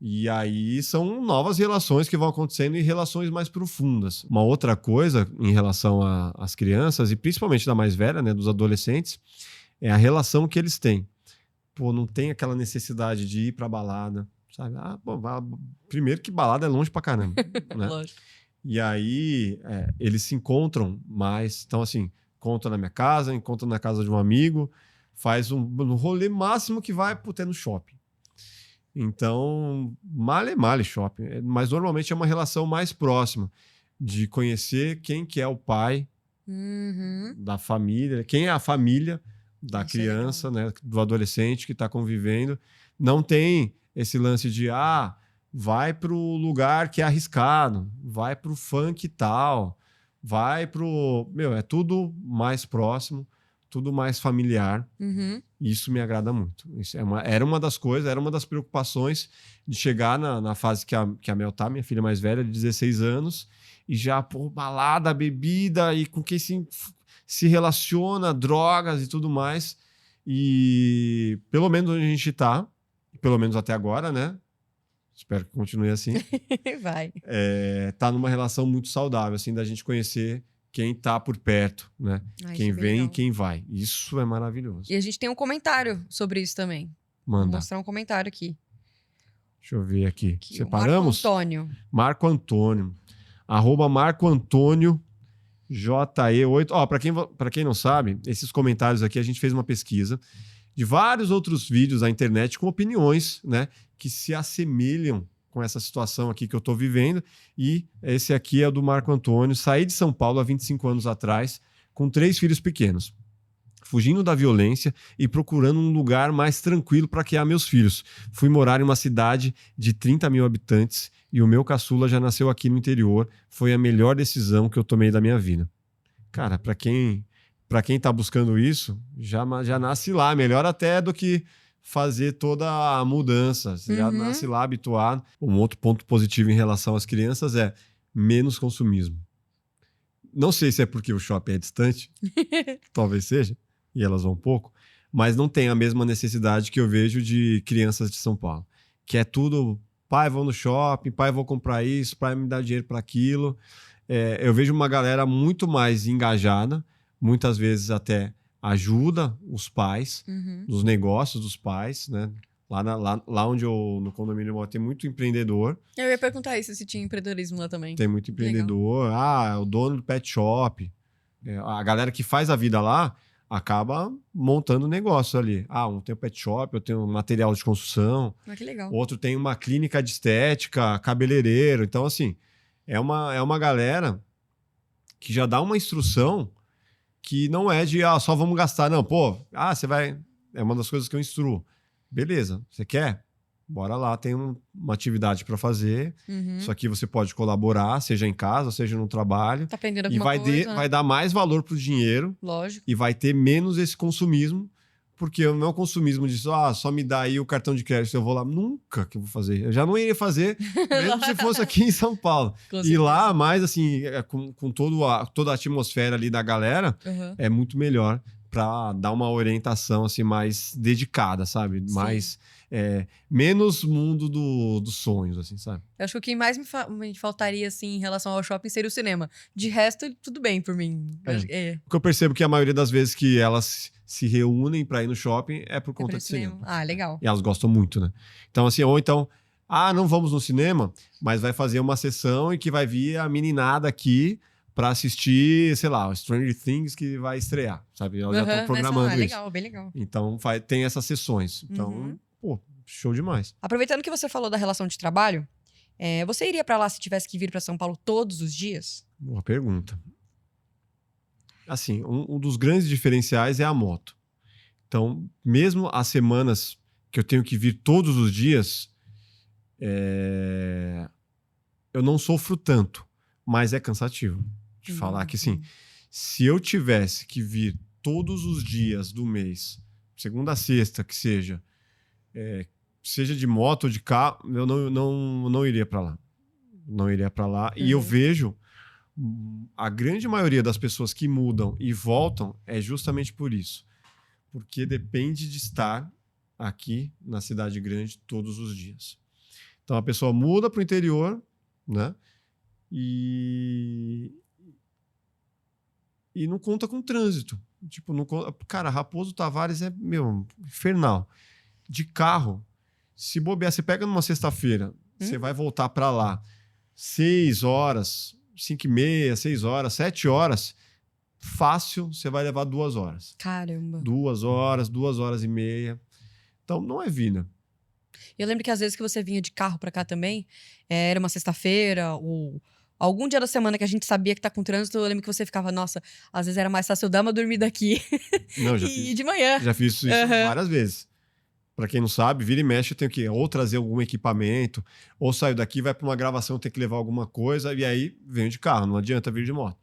E aí são novas relações que vão acontecendo e relações mais profundas. Uma outra coisa em relação às crianças, e principalmente da mais velha, né, dos adolescentes, é a relação que eles têm. Pô, não tem aquela necessidade de ir pra balada, sabe? Primeiro que balada é longe pra caramba, né? Lógico. E aí eles se encontram mais. Então, assim, encontram na minha casa, encontram na casa de um amigo, faz um rolê máximo que vai ter no shopping. Então, male shopping. Mas normalmente é uma relação mais próxima de conhecer quem que é o pai da família, quem é a família da criança, né, do adolescente que está convivendo. Não tem esse lance de vai pro lugar que é arriscado, vai pro funk tal, vai pro... Meu, é tudo mais próximo, tudo mais familiar. Isso me agrada muito. Isso era uma das coisas, era uma das preocupações de chegar na fase que a Mel tá, minha filha mais velha, de 16 anos, e já, pô, balada, bebida, e com quem se relaciona, drogas e tudo mais. E pelo menos onde a gente tá, pelo menos até agora, né? Espero que continue assim. Vai. Tá numa relação muito saudável, assim, da gente conhecer quem tá por perto, né? Quem vem e quem vai. Isso é maravilhoso. E a gente tem um comentário sobre isso também. Manda. Vou mostrar um comentário aqui. Deixa eu ver aqui. Separamos? Marco Antônio. @ Marco Antônio JE8. Ó, pra quem não sabe, esses comentários aqui a gente fez uma pesquisa de vários outros vídeos na internet com opiniões, né, que se assemelham com essa situação aqui que eu tô vivendo. E esse aqui é do Marco Antônio. Saí de São Paulo há 25 anos atrás, com 3 filhos pequenos. fugindo da violência e procurando um lugar mais tranquilo para criar meus filhos. Fui morar em uma cidade de 30 mil habitantes e o meu caçula já nasceu aqui no interior. Foi a melhor decisão que eu tomei da minha vida. Cara, para quem tá buscando isso, já nasce lá. Melhor até do que fazer toda a mudança. Você já nasce lá habituado. Um outro ponto positivo em relação às crianças é menos consumismo. Não sei se é porque o shopping é distante, talvez seja, e elas vão pouco, mas não tem a mesma necessidade que eu vejo de crianças de São Paulo, que é tudo, pai, vou no shopping, pai, vou comprar isso, pai, me dá dinheiro para aquilo. Eu vejo uma galera muito mais engajada, muitas vezes até ajuda os pais, nos negócios dos pais, né? Lá onde no condomínio eu moro, tem muito empreendedor. Eu ia perguntar isso, se tinha empreendedorismo lá também. Tem muito empreendedor. O dono do pet shop. A galera que faz a vida lá acaba montando negócio ali. Um tem um pet shop, eu tenho um material de construção. Que legal. Outro tem uma clínica de estética, cabeleireiro. Então, assim, é uma galera que já dá uma instrução que não é de, só vamos gastar. Não, você vai... É uma das coisas que eu instruo. Beleza, você quer? Bora lá, tem uma atividade para fazer. Isso aqui você pode colaborar, seja em casa, seja no trabalho. Tá aprendendo alguma coisa. Vai dar mais valor pro dinheiro. Lógico. E vai ter menos esse consumismo, porque não é o consumismo disso, só me dá aí o cartão de crédito, eu vou lá. Nunca que eu vou fazer. Eu já não iria fazer, mesmo se fosse aqui em São Paulo. E lá, mais assim, com toda a atmosfera ali da galera, é muito melhor para dar uma orientação assim mais dedicada, sabe? Sim. Mais menos mundo dos sonhos, assim, sabe? Eu acho que o que mais me faltaria assim em relação ao shopping seria o cinema. De resto, tudo bem por mim. Porque eu percebo que a maioria das vezes que elas se reúnem para ir no shopping é por conta de cinema. Legal. E elas gostam muito, né? Então assim, ou então, não vamos no cinema, mas vai fazer uma sessão e que vai vir a meninada aqui para assistir, sei lá, o Stranger Things que vai estrear, sabe? Eu já tô programando isso. Legal, bem legal. Então, tem essas sessões. Então, show demais. Aproveitando que você falou da relação de trabalho, você iria para lá se tivesse que vir para São Paulo todos os dias? Boa pergunta. Assim, um dos grandes diferenciais é a moto. Então, mesmo as semanas que eu tenho que vir todos os dias, eu não sofro tanto, mas é cansativo. De falar que, assim, se eu tivesse que vir todos os dias do mês, segunda a sexta, que seja de moto ou de carro, eu não iria para lá. Não iria para lá. E eu vejo a grande maioria das pessoas que mudam e voltam é justamente por isso. Porque depende de estar aqui na cidade grande todos os dias. Então, a pessoa muda para o interior, né? E não conta com trânsito. Tipo, cara, Raposo Tavares é, infernal. De carro, se bobear, você pega numa sexta-feira, você vai voltar para lá 6 horas, 5h30, 6 horas, 7 horas, fácil, você vai levar 2 horas. Caramba. 2 horas, 2h30. Então, não é vida. Eu lembro que às vezes que você vinha de carro para cá também, era uma sexta-feira ou algum dia da semana que a gente sabia que tá com trânsito, eu lembro que você ficava, nossa, às vezes era mais fácil eu dar uma dormida aqui e de manhã. Já fiz isso várias vezes. Pra quem não sabe, vira e mexe, eu tenho que ou trazer algum equipamento, ou saio daqui, vai pra uma gravação, tem que levar alguma coisa, e aí venho de carro, não adianta vir de moto.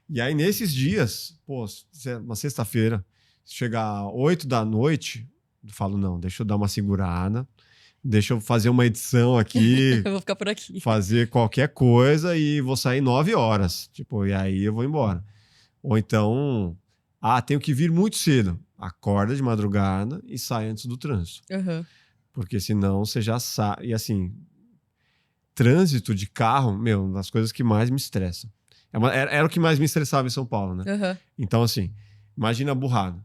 E aí, nesses dias, uma sexta-feira, chegar 8 da noite, eu falo, não, deixa eu dar uma segurada, deixa eu fazer uma edição aqui. Eu vou ficar por aqui. Fazer qualquer coisa e vou sair 9 horas. E aí eu vou embora. Ou então, tenho que vir muito cedo. Acorda de madrugada e sai antes do trânsito. Porque senão você já sai. E assim, trânsito de carro, uma das coisas que mais me estressa. Era o que mais me estressava em São Paulo, né? Então, assim, imagina a burrada.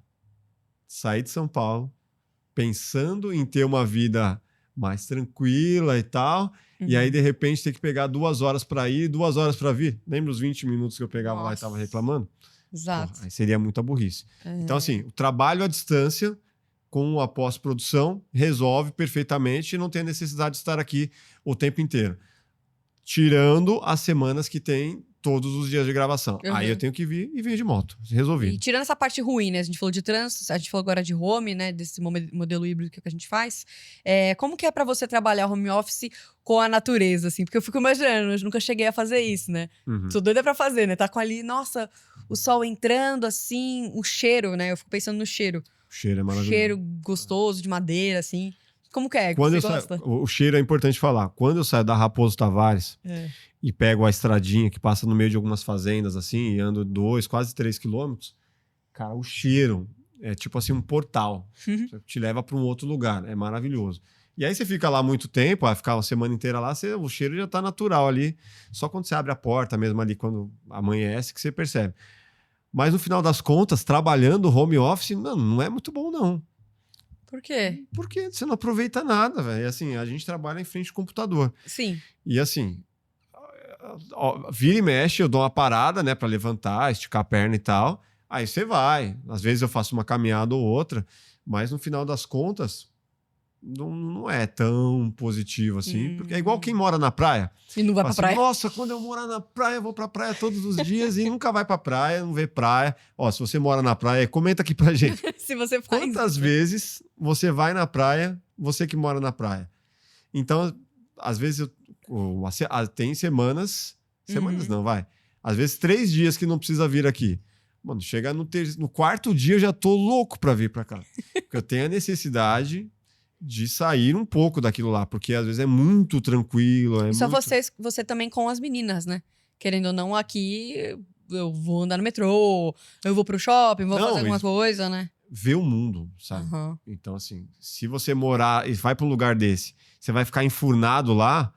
Sair de São Paulo, pensando em ter uma vida mais tranquila e tal, e aí, de repente, ter que pegar 2 horas para ir e 2 horas para vir. Lembra os 20 minutos que eu pegava lá e tava reclamando? Exato. Aí seria muita burrice. Então, assim, o trabalho à distância com a pós-produção resolve perfeitamente e não tem necessidade de estar aqui o tempo inteiro. tirando as semanas que tem todos os dias de gravação. Uhum. Aí eu tenho que vir e vir de moto. E Resolvido. tirando essa parte ruim, né? A gente falou de trânsito, a gente falou agora de home, né? Desse modelo híbrido que a gente faz. Como que é pra você trabalhar home office com a natureza, assim? Porque eu fico imaginando, eu nunca cheguei a fazer isso, né? Uhum. Sou doida pra fazer, né? Tá com ali, nossa, o sol entrando, assim, o cheiro, né? Eu fico pensando no cheiro. O cheiro é O maravilhoso. cheiro gostoso de madeira, assim. Como que é? Quando Você eu gosta? o cheiro é importante falar. Quando eu saio da Raposo Tavares e pego a estradinha que passa no meio de algumas fazendas, assim, e ando 2, quase 3 quilômetros, cara, o cheiro é tipo assim um portal. Te leva para um outro lugar. É maravilhoso. E aí você fica lá muito tempo, vai ficar uma semana inteira lá, o cheiro já tá natural ali. Só quando você abre a porta mesmo ali, quando amanhece, que você percebe. Mas no final das contas, trabalhando home office, não é muito bom, não. Por quê? Porque você não aproveita nada, velho. Assim, a gente trabalha em frente ao computador. Sim. E assim, vira e mexe, eu dou uma parada, né, pra levantar, esticar a perna e tal. Aí você vai. Às vezes eu faço uma caminhada ou outra, mas no final das contas, não é tão positivo assim. Porque é igual quem mora na praia. E não vai pra Fala assim, praia? nossa, quando eu morar na praia, eu vou pra praia todos os dias e nunca vai pra praia, não vê praia. Ó, se você mora na praia, comenta aqui pra gente. Se você faz. Quantas vezes você vai na praia, você que mora na praia? Então, às vezes, tem semanas não, vai. Às vezes 3 dias que não precisa vir aqui. Mano, chega no quarto dia, eu já tô louco pra vir pra cá. Porque eu tenho a necessidade de sair um pouco daquilo lá, porque às vezes é muito tranquilo. Só muito... você também com as meninas, né? Querendo ou não, aqui eu vou andar no metrô, eu vou pro shopping, vou fazer alguma coisa, né? Ver o mundo, sabe? Uhum. Então, assim, se você morar e vai pra um lugar desse, você vai ficar enfurnado lá,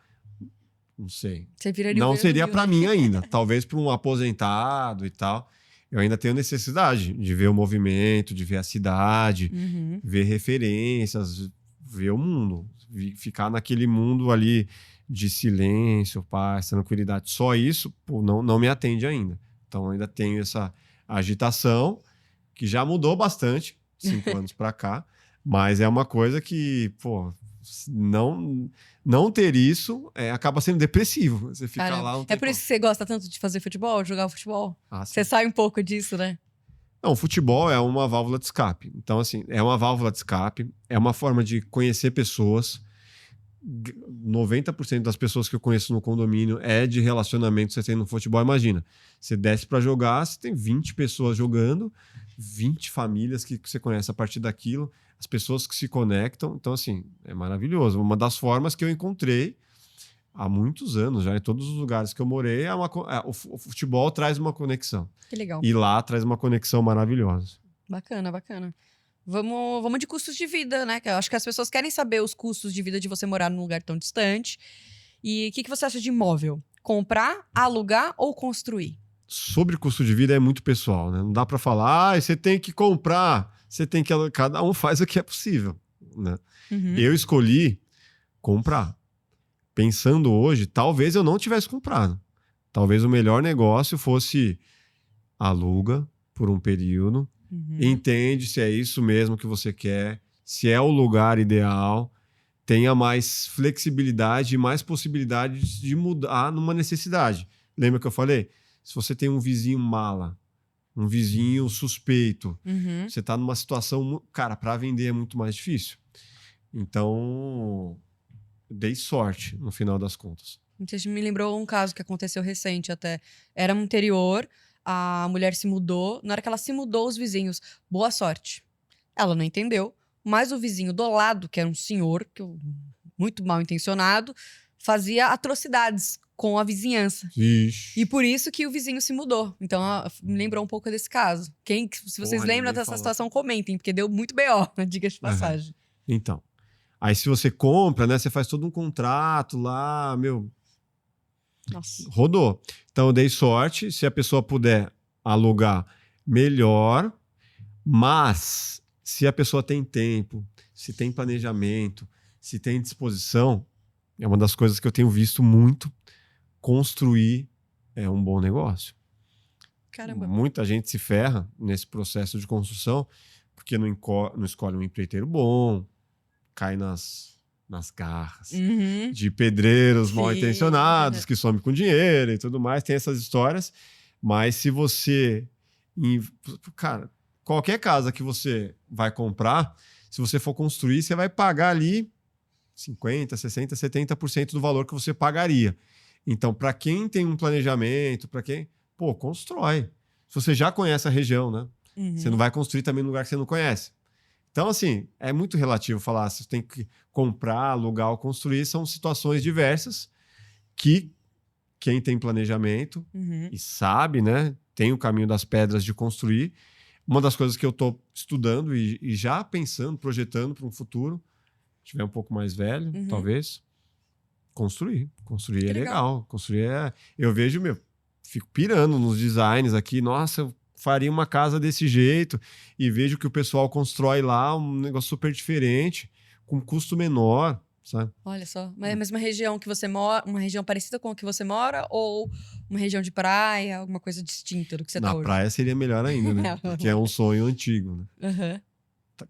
não sei. Você viraria Não o seria Rio, pra né? mim ainda. Talvez para um aposentado e tal. Eu ainda tenho necessidade de ver o movimento, de ver a cidade, Uhum. ver referências, ver o mundo. Ficar naquele mundo ali de silêncio, paz, tranquilidade. Só isso, pô, não me atende ainda. Então ainda tenho essa agitação, que já mudou bastante, 5 anos para cá. Mas é uma coisa que, pô, não ter isso acaba sendo depressivo. Você fica Caramba. lá um É tempo. por isso que você gosta tanto de fazer futebol, jogar futebol? Ah, sim. Você sai um pouco disso, né? Não, o futebol é uma válvula de escape. Então, assim, é uma válvula de escape, é uma forma de conhecer pessoas. 90% das pessoas que eu conheço no condomínio é de relacionamento que você tem no futebol. Imagina, você desce para jogar, você tem 20 pessoas jogando, 20 famílias que você conhece a partir daquilo, as pessoas que se conectam. Então, assim, é maravilhoso. Uma das formas que eu encontrei há muitos anos, já em todos os lugares que eu morei, o futebol traz uma conexão. Que legal. E lá traz uma conexão maravilhosa. Bacana, bacana. Vamos de custos de vida, né? Que eu acho que as pessoas querem saber os custos de vida de você morar num lugar tão distante. E o que você acha de imóvel? Comprar, alugar ou construir? Sobre custo de vida é muito pessoal, né? Não dá para falar, você tem que comprar, você tem que alugar. Cada um faz o que é possível, né? Uhum. Eu escolhi comprar. Pensando hoje, talvez eu não tivesse comprado. Talvez o melhor negócio fosse aluga por um período, entende se é isso mesmo que você quer, se é o lugar ideal, tenha mais flexibilidade e mais possibilidades de mudar numa necessidade. Lembra que eu falei? Se você tem um vizinho mala, um vizinho suspeito, você está numa situação... Cara, para vender é muito mais difícil. Então, dei sorte no final das contas. Você me lembrou um caso que aconteceu recente até. Era no interior, a mulher se mudou. Na hora que ela se mudou, os vizinhos, boa sorte. Ela não entendeu, mas o vizinho do lado, que era um senhor, muito mal intencionado, fazia atrocidades com a vizinhança. Ixi. E por isso que o vizinho se mudou. Então, me lembrou um pouco desse caso. Se vocês lembram dessa situação, comentem, porque deu muito BO, diga de passagem. Então, aí se você compra, né, você faz todo um contrato lá, meu... Nossa. Rodou. Então eu dei sorte, se a pessoa puder alugar, melhor, mas se a pessoa tem tempo, se tem planejamento, se tem disposição, é uma das coisas que eu tenho visto muito, construir é um bom negócio. Caramba. Muita gente se ferra nesse processo de construção porque não escolhe um empreiteiro bom, cai nas nas garras, Uhum. de pedreiros mal Sim. intencionados que somem com dinheiro e tudo mais, tem essas histórias. Mas se você... Cara, qualquer casa que você vai comprar, se você for construir, você vai pagar ali 50%, 60%, 70% do valor que você pagaria. Então, para quem tem um planejamento, para quem... Pô, constrói. Se você já conhece a região, né? Você não vai construir também num lugar que você não conhece. Então, assim, é muito relativo falar se você tem que comprar, alugar ou construir. São situações diversas que quem tem planejamento Uhum. e sabe, né? Tem o caminho das pedras de construir. Uma das coisas que eu estou estudando e já pensando, projetando para um futuro, tiver um pouco mais velho, Uhum. talvez, construir. Construir Que é legal. legal. Construir é... Eu vejo, fico pirando nos designs aqui. Nossa, eu faria uma casa desse jeito e vejo que o pessoal constrói lá um negócio super diferente, com custo menor, sabe? Olha só. Mas é a mesma região que você mora, uma região parecida com a que você mora, ou uma região de praia, alguma coisa distinta do que você Na tá hoje? praia seria melhor ainda, né? Porque é um sonho antigo, né? Aham.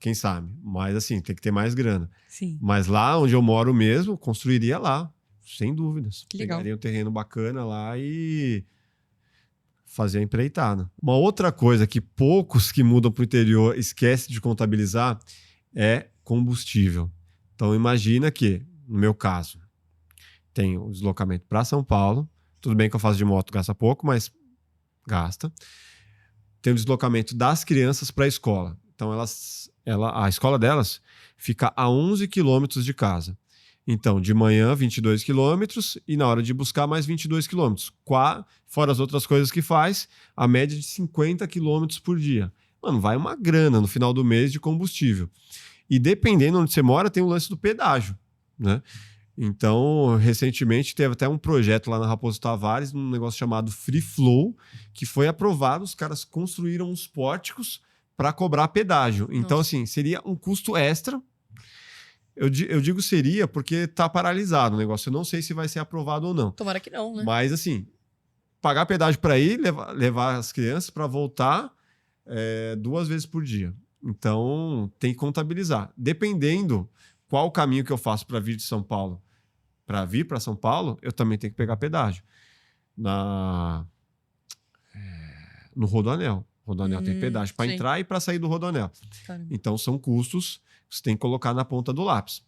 Quem sabe? Mas assim, tem que ter mais grana. Sim. Mas lá onde eu moro mesmo, construiria lá, sem dúvidas. Que legal. Pegaria um terreno bacana lá e fazer a empreitada. Uma outra coisa que poucos que mudam para o interior esquecem de contabilizar é combustível. Então imagina que, no meu caso, tem o deslocamento para São Paulo. Tudo bem que eu faço de moto, gasta pouco, mas gasta. Tem o deslocamento das crianças para a escola. Então a escola delas fica a 11 quilômetros de casa. Então, de manhã, 22 quilômetros e na hora de buscar, mais 22 quilômetros. Fora as outras coisas que faz, a média de 50 quilômetros por dia. Mano, vai uma grana no final do mês de combustível. E dependendo onde você mora, tem o lance do pedágio, né? Então, recentemente, teve até um projeto lá na Raposo Tavares, um negócio chamado Free Flow, que foi aprovado, os caras construíram uns pórticos para cobrar pedágio. Então, Nossa. assim, seria um custo extra. Eu digo seria porque tá paralisado o negócio. Eu não sei se vai ser aprovado ou não. Tomara que não, né? Mas, assim, pagar pedágio para ir, levar as crianças para voltar 2 vezes por dia. Então, tem que contabilizar. Dependendo qual o caminho que eu faço para vir de São Paulo, para vir para São Paulo, eu também tenho que pegar pedágio. No Rodoanel. Rodoanel tem pedágio para sim. entrar e para sair do Rodoanel. Caramba. Então, são custos que você tem que colocar na ponta do lápis.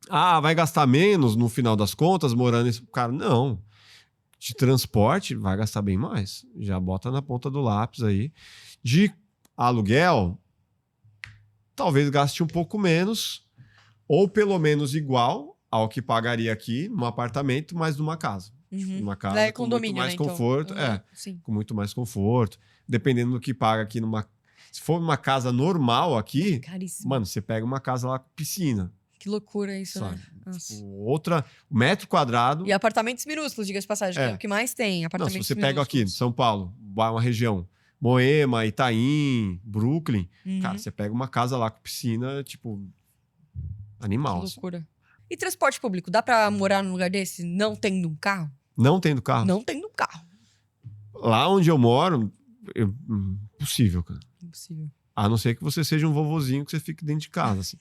Ah, vai gastar menos no final das contas morando... Cara, não. De transporte, vai gastar bem mais. Já bota na ponta do lápis aí. De aluguel, talvez gaste um pouco menos, ou pelo menos igual ao que pagaria aqui num apartamento, mas numa casa. Uhum. Numa casa Lá é com muito condomínio, mais né, então? conforto. Uhum. Sim. Com muito mais conforto. Dependendo do que paga aqui numa... Se for uma casa normal aqui, Caríssimo. mano, você pega uma casa lá com piscina. Que loucura isso, Sabe? né? Nossa. Outra, metro quadrado. E apartamentos minúsculos, diga-se de passagem, que é o que mais tem. Não, Apartamentos se você pega aqui, minúsculos. São Paulo, uma região, Moema, Itaim, Brooklyn, Uhum. cara, você pega uma casa lá com piscina, tipo, Que animal. Assim. loucura. E transporte público? Dá pra morar num lugar desse não tendo um carro? Não tendo carro. Não tendo um carro. Lá onde eu moro, impossível, cara. Impossível. A não ser que você seja um vovozinho que você fique dentro de casa, assim.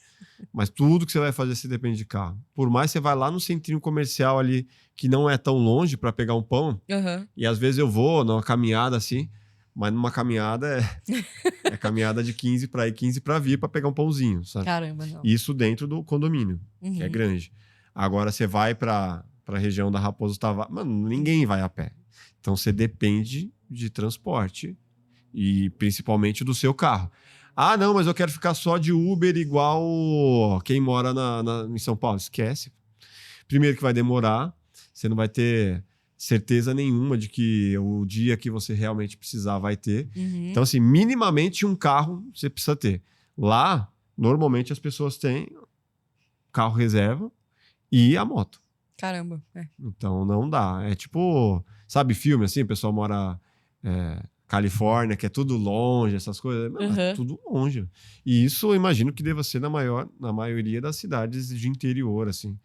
Mas tudo que você vai fazer, você depende de carro. Por mais que você vai lá no centrinho comercial ali, que não é tão longe para pegar um pão, Uhum. e às vezes eu vou numa caminhada assim, mas numa caminhada é caminhada de 15 para ir, 15 para vir para pegar um pãozinho, sabe? Caramba, não. Isso dentro do condomínio, Uhum. que é grande. Agora você vai para a região da Raposo Tavares, mano, ninguém vai a pé. Então você depende de transporte e principalmente do seu carro. Ah, não, mas eu quero ficar só de Uber igual quem mora em São Paulo. Esquece. Primeiro que vai demorar, você não vai ter certeza nenhuma de que o dia que você realmente precisar vai ter. Uhum. Então, assim, minimamente um carro você precisa ter. Lá, normalmente as pessoas têm carro reserva e a moto. Caramba. É. Então, não dá. É tipo, sabe filme assim? O pessoal mora... Califórnia, que é tudo longe, essas coisas. Mas é tudo longe. E isso eu imagino que deva ser na maioria das cidades de interior, assim.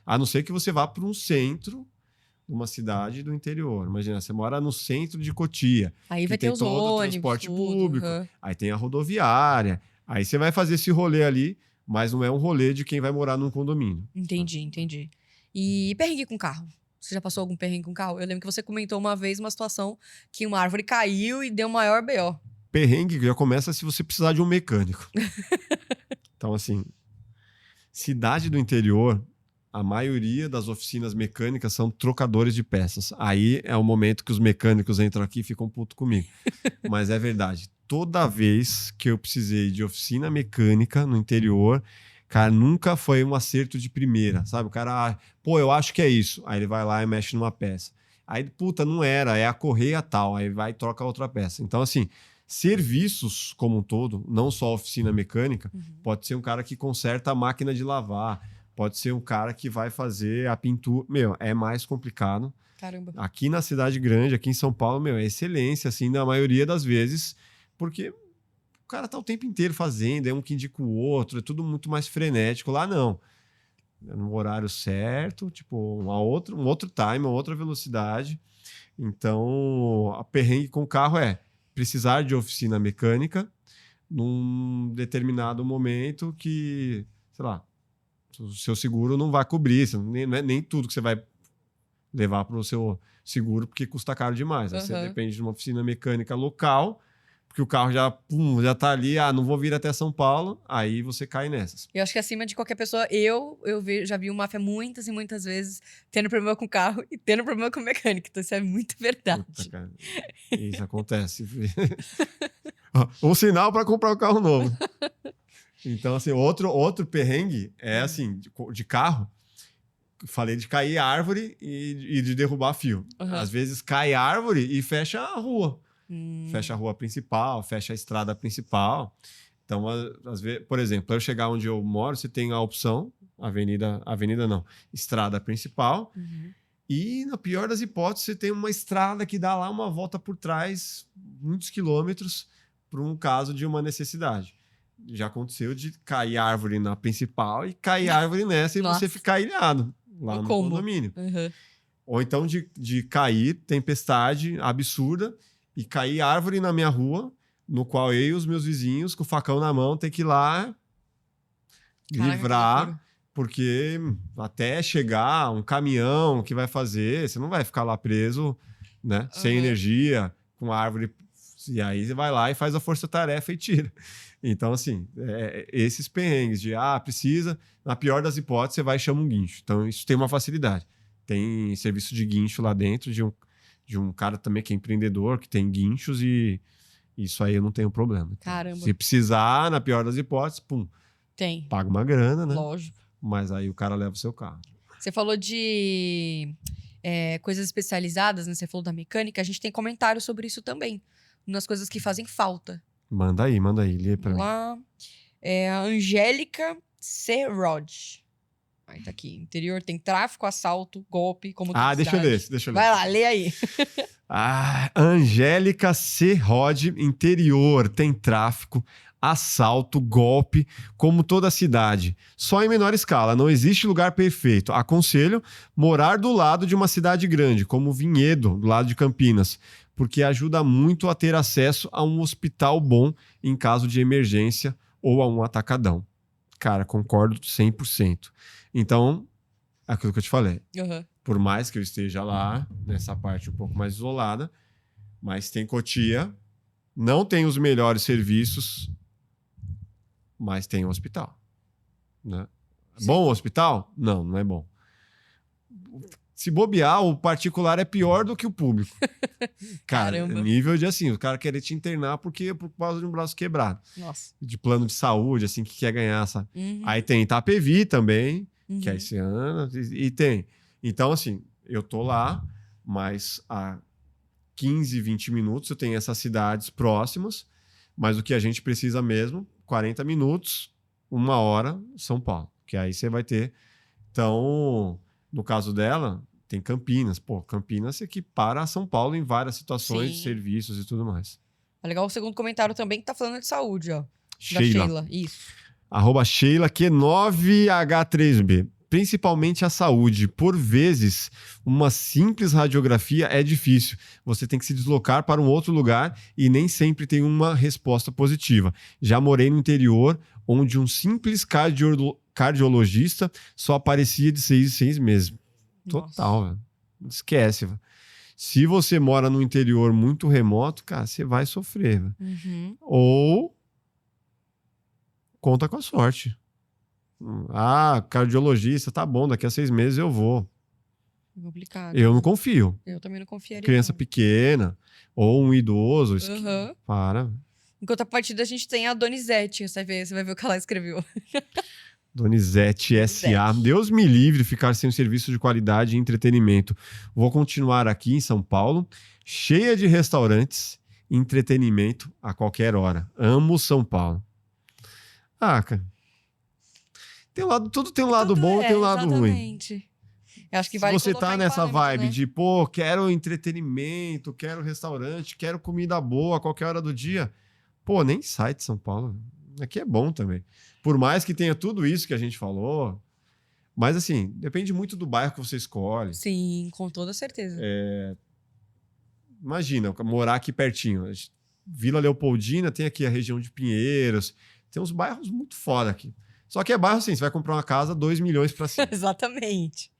A não ser que você vá para um centro de uma cidade do interior. Imagina, você mora no centro de Cotia. Aí vai ter tem os todo o ônibus, transporte tudo. público. Uhum. Aí tem a rodoviária. Aí você vai fazer esse rolê ali. mas não é um rolê de quem vai morar num condomínio. Entendi. E perrengue com carro? Você já passou algum perrengue com carro? Eu lembro que você comentou uma vez uma situação que uma árvore caiu e deu maior BO. Perrengue já começa se você precisar de um mecânico. Então, assim, cidade do interior, a maioria das oficinas mecânicas são trocadores de peças. Aí é o momento que os mecânicos entram aqui e ficam putos comigo. Mas é verdade. Toda vez que eu precisei de oficina mecânica no interior, cara, nunca foi um acerto de primeira, sabe? O cara, pô, eu acho que é isso. Aí ele vai lá e mexe numa peça. Aí, puta, não era, é a correia tal. Aí vai e troca outra peça. Então, assim, serviços como um todo, não só oficina mecânica, pode ser um cara que conserta a máquina de lavar, pode ser um cara que vai fazer a pintura. Meu, é mais complicado. Caramba. Aqui na cidade grande, aqui em São Paulo, meu, é excelência, assim, na maioria das vezes, porque o cara tá o tempo inteiro fazendo, é um que indica o outro, é tudo muito mais frenético. Lá não. É no horário certo, tipo, um outro time, uma outra velocidade. Então, a perrengue com o carro é precisar de oficina mecânica num determinado momento que, sei lá, o seu seguro não vai cobrir, não é nem tudo que você vai levar para o seu seguro, porque custa caro demais. Aí você depende de uma oficina mecânica local, porque o carro já tá ali, não vou vir até São Paulo, aí você cai nessas. Eu acho que acima de qualquer pessoa, já vi o Máfia muitas e muitas vezes tendo problema com o carro e tendo problema com o mecânico. Então isso é muito verdade. Puta, cara. Isso acontece. Um sinal para comprar um carro novo. Então, assim, outro perrengue é, assim, de carro. Falei de cair árvore e de derrubar fio. Às vezes cai árvore e fecha a rua. Fecha a rua principal, fecha a estrada principal. Então, às vezes, por exemplo, para eu chegar onde eu moro, você tem a opção, avenida não, estrada principal. E, na pior das hipóteses, você tem uma estrada que dá lá uma volta por trás, muitos quilômetros, para um caso de uma necessidade. Já aconteceu de cair árvore na principal e cair árvore nessa e você ficar ilhado lá no condomínio. Ou então de cair tempestade absurda e cair árvore na minha rua, no qual eu e os meus vizinhos, com o facão na mão, tem que ir lá livrar, porque até chegar um caminhão que vai fazer, você não vai ficar lá preso, né? Sem energia, com a árvore. E aí você vai lá e faz a força-tarefa e tira. Então, assim, esses perrengues de, precisa, na pior das hipóteses, você vai e chama um guincho. Então, isso tem uma facilidade. Tem serviço de guincho lá dentro, de um cara também que é empreendedor, que tem guinchos, e isso aí eu não tenho problema. Então, caramba. se precisar, na pior das hipóteses, paga uma grana, né? Lógico. Mas aí o cara leva o seu carro. Você falou de coisas especializadas, né? Você falou da mecânica, a gente tem comentários sobre isso também. Nas coisas que fazem falta. Manda aí, lê pra mim. Lá, a Angélica C. Rod. Aí tá aqui. Interior tem tráfico, assalto, golpe, como deixa eu ler. Vai lá, lê aí. Angélica C. Rod, interior tem tráfico, assalto, golpe, como toda a cidade. Só em menor escala, não existe lugar perfeito. Aconselho morar do lado de uma cidade grande, como Vinhedo, do lado de Campinas, porque ajuda muito a ter acesso a um hospital bom em caso de emergência ou a um atacadão. Cara, concordo 100%. Então, é aquilo que eu te falei. Por mais que eu esteja lá, nessa parte um pouco mais isolada, mas tem Cotia, não tem os melhores serviços, mas tem um hospital. Né? Bom o hospital? Não, não é bom. Se bobear, o particular é pior do que o público. Cara, Caramba. Nível de assim, o cara querer te internar por causa de um braço quebrado. Nossa. De plano de saúde, assim, que quer ganhar, sabe? Aí tem Itapevi também, que é esse ano, e tem. Então, assim, eu tô lá, mas há 15, 20 minutos eu tenho essas cidades próximas, mas o que a gente precisa mesmo, 40 minutos, 1 hora, São Paulo. Que aí você vai ter. Então, no caso dela, tem Campinas. Campinas equipara a São Paulo em várias situações, de serviços e tudo mais. É legal o segundo comentário também, que tá falando de saúde, ó. Sheila. Da Sheila, isso. @Sheila Q9H3B. Principalmente a saúde. Por vezes, uma simples radiografia é difícil. Você tem que se deslocar para um outro lugar e nem sempre tem uma resposta positiva. Já morei no interior, onde um simples cardiologista só aparecia de 6 em 6 meses. Total, velho. Esquece, velho. Se você mora no interior muito remoto, cara, você vai sofrer, velho. Ou conta com a sorte. Cardiologista, tá bom, daqui a 6 meses eu vou. Complicado. Eu não confio. Eu também não confiaria. Criança não. pequena, ou um idoso. Para. Enquanto a partida a gente tem a Donizete, você vai ver o que ela escreveu. Donizete S.A. Deus me livre de ficar sem um serviço de qualidade e entretenimento. Vou continuar aqui em São Paulo, cheia de restaurantes e entretenimento a qualquer hora. Amo São Paulo. Cara. Tudo tem um lado bom e tem um lado ruim. Exatamente. Eu acho que vale Se você tá nessa vibe, né? de, quero entretenimento, quero restaurante, quero comida boa a qualquer hora do dia, nem sai de São Paulo. Aqui é bom também. Por mais que tenha tudo isso que a gente falou, mas assim, depende muito do bairro que você escolhe. Sim, com toda certeza. Imagina, morar aqui pertinho. Vila Leopoldina, tem aqui a região de Pinheiros, tem uns bairros muito foda aqui. Só que é bairro assim, você vai comprar uma casa, 2 milhões pra cima. Exatamente.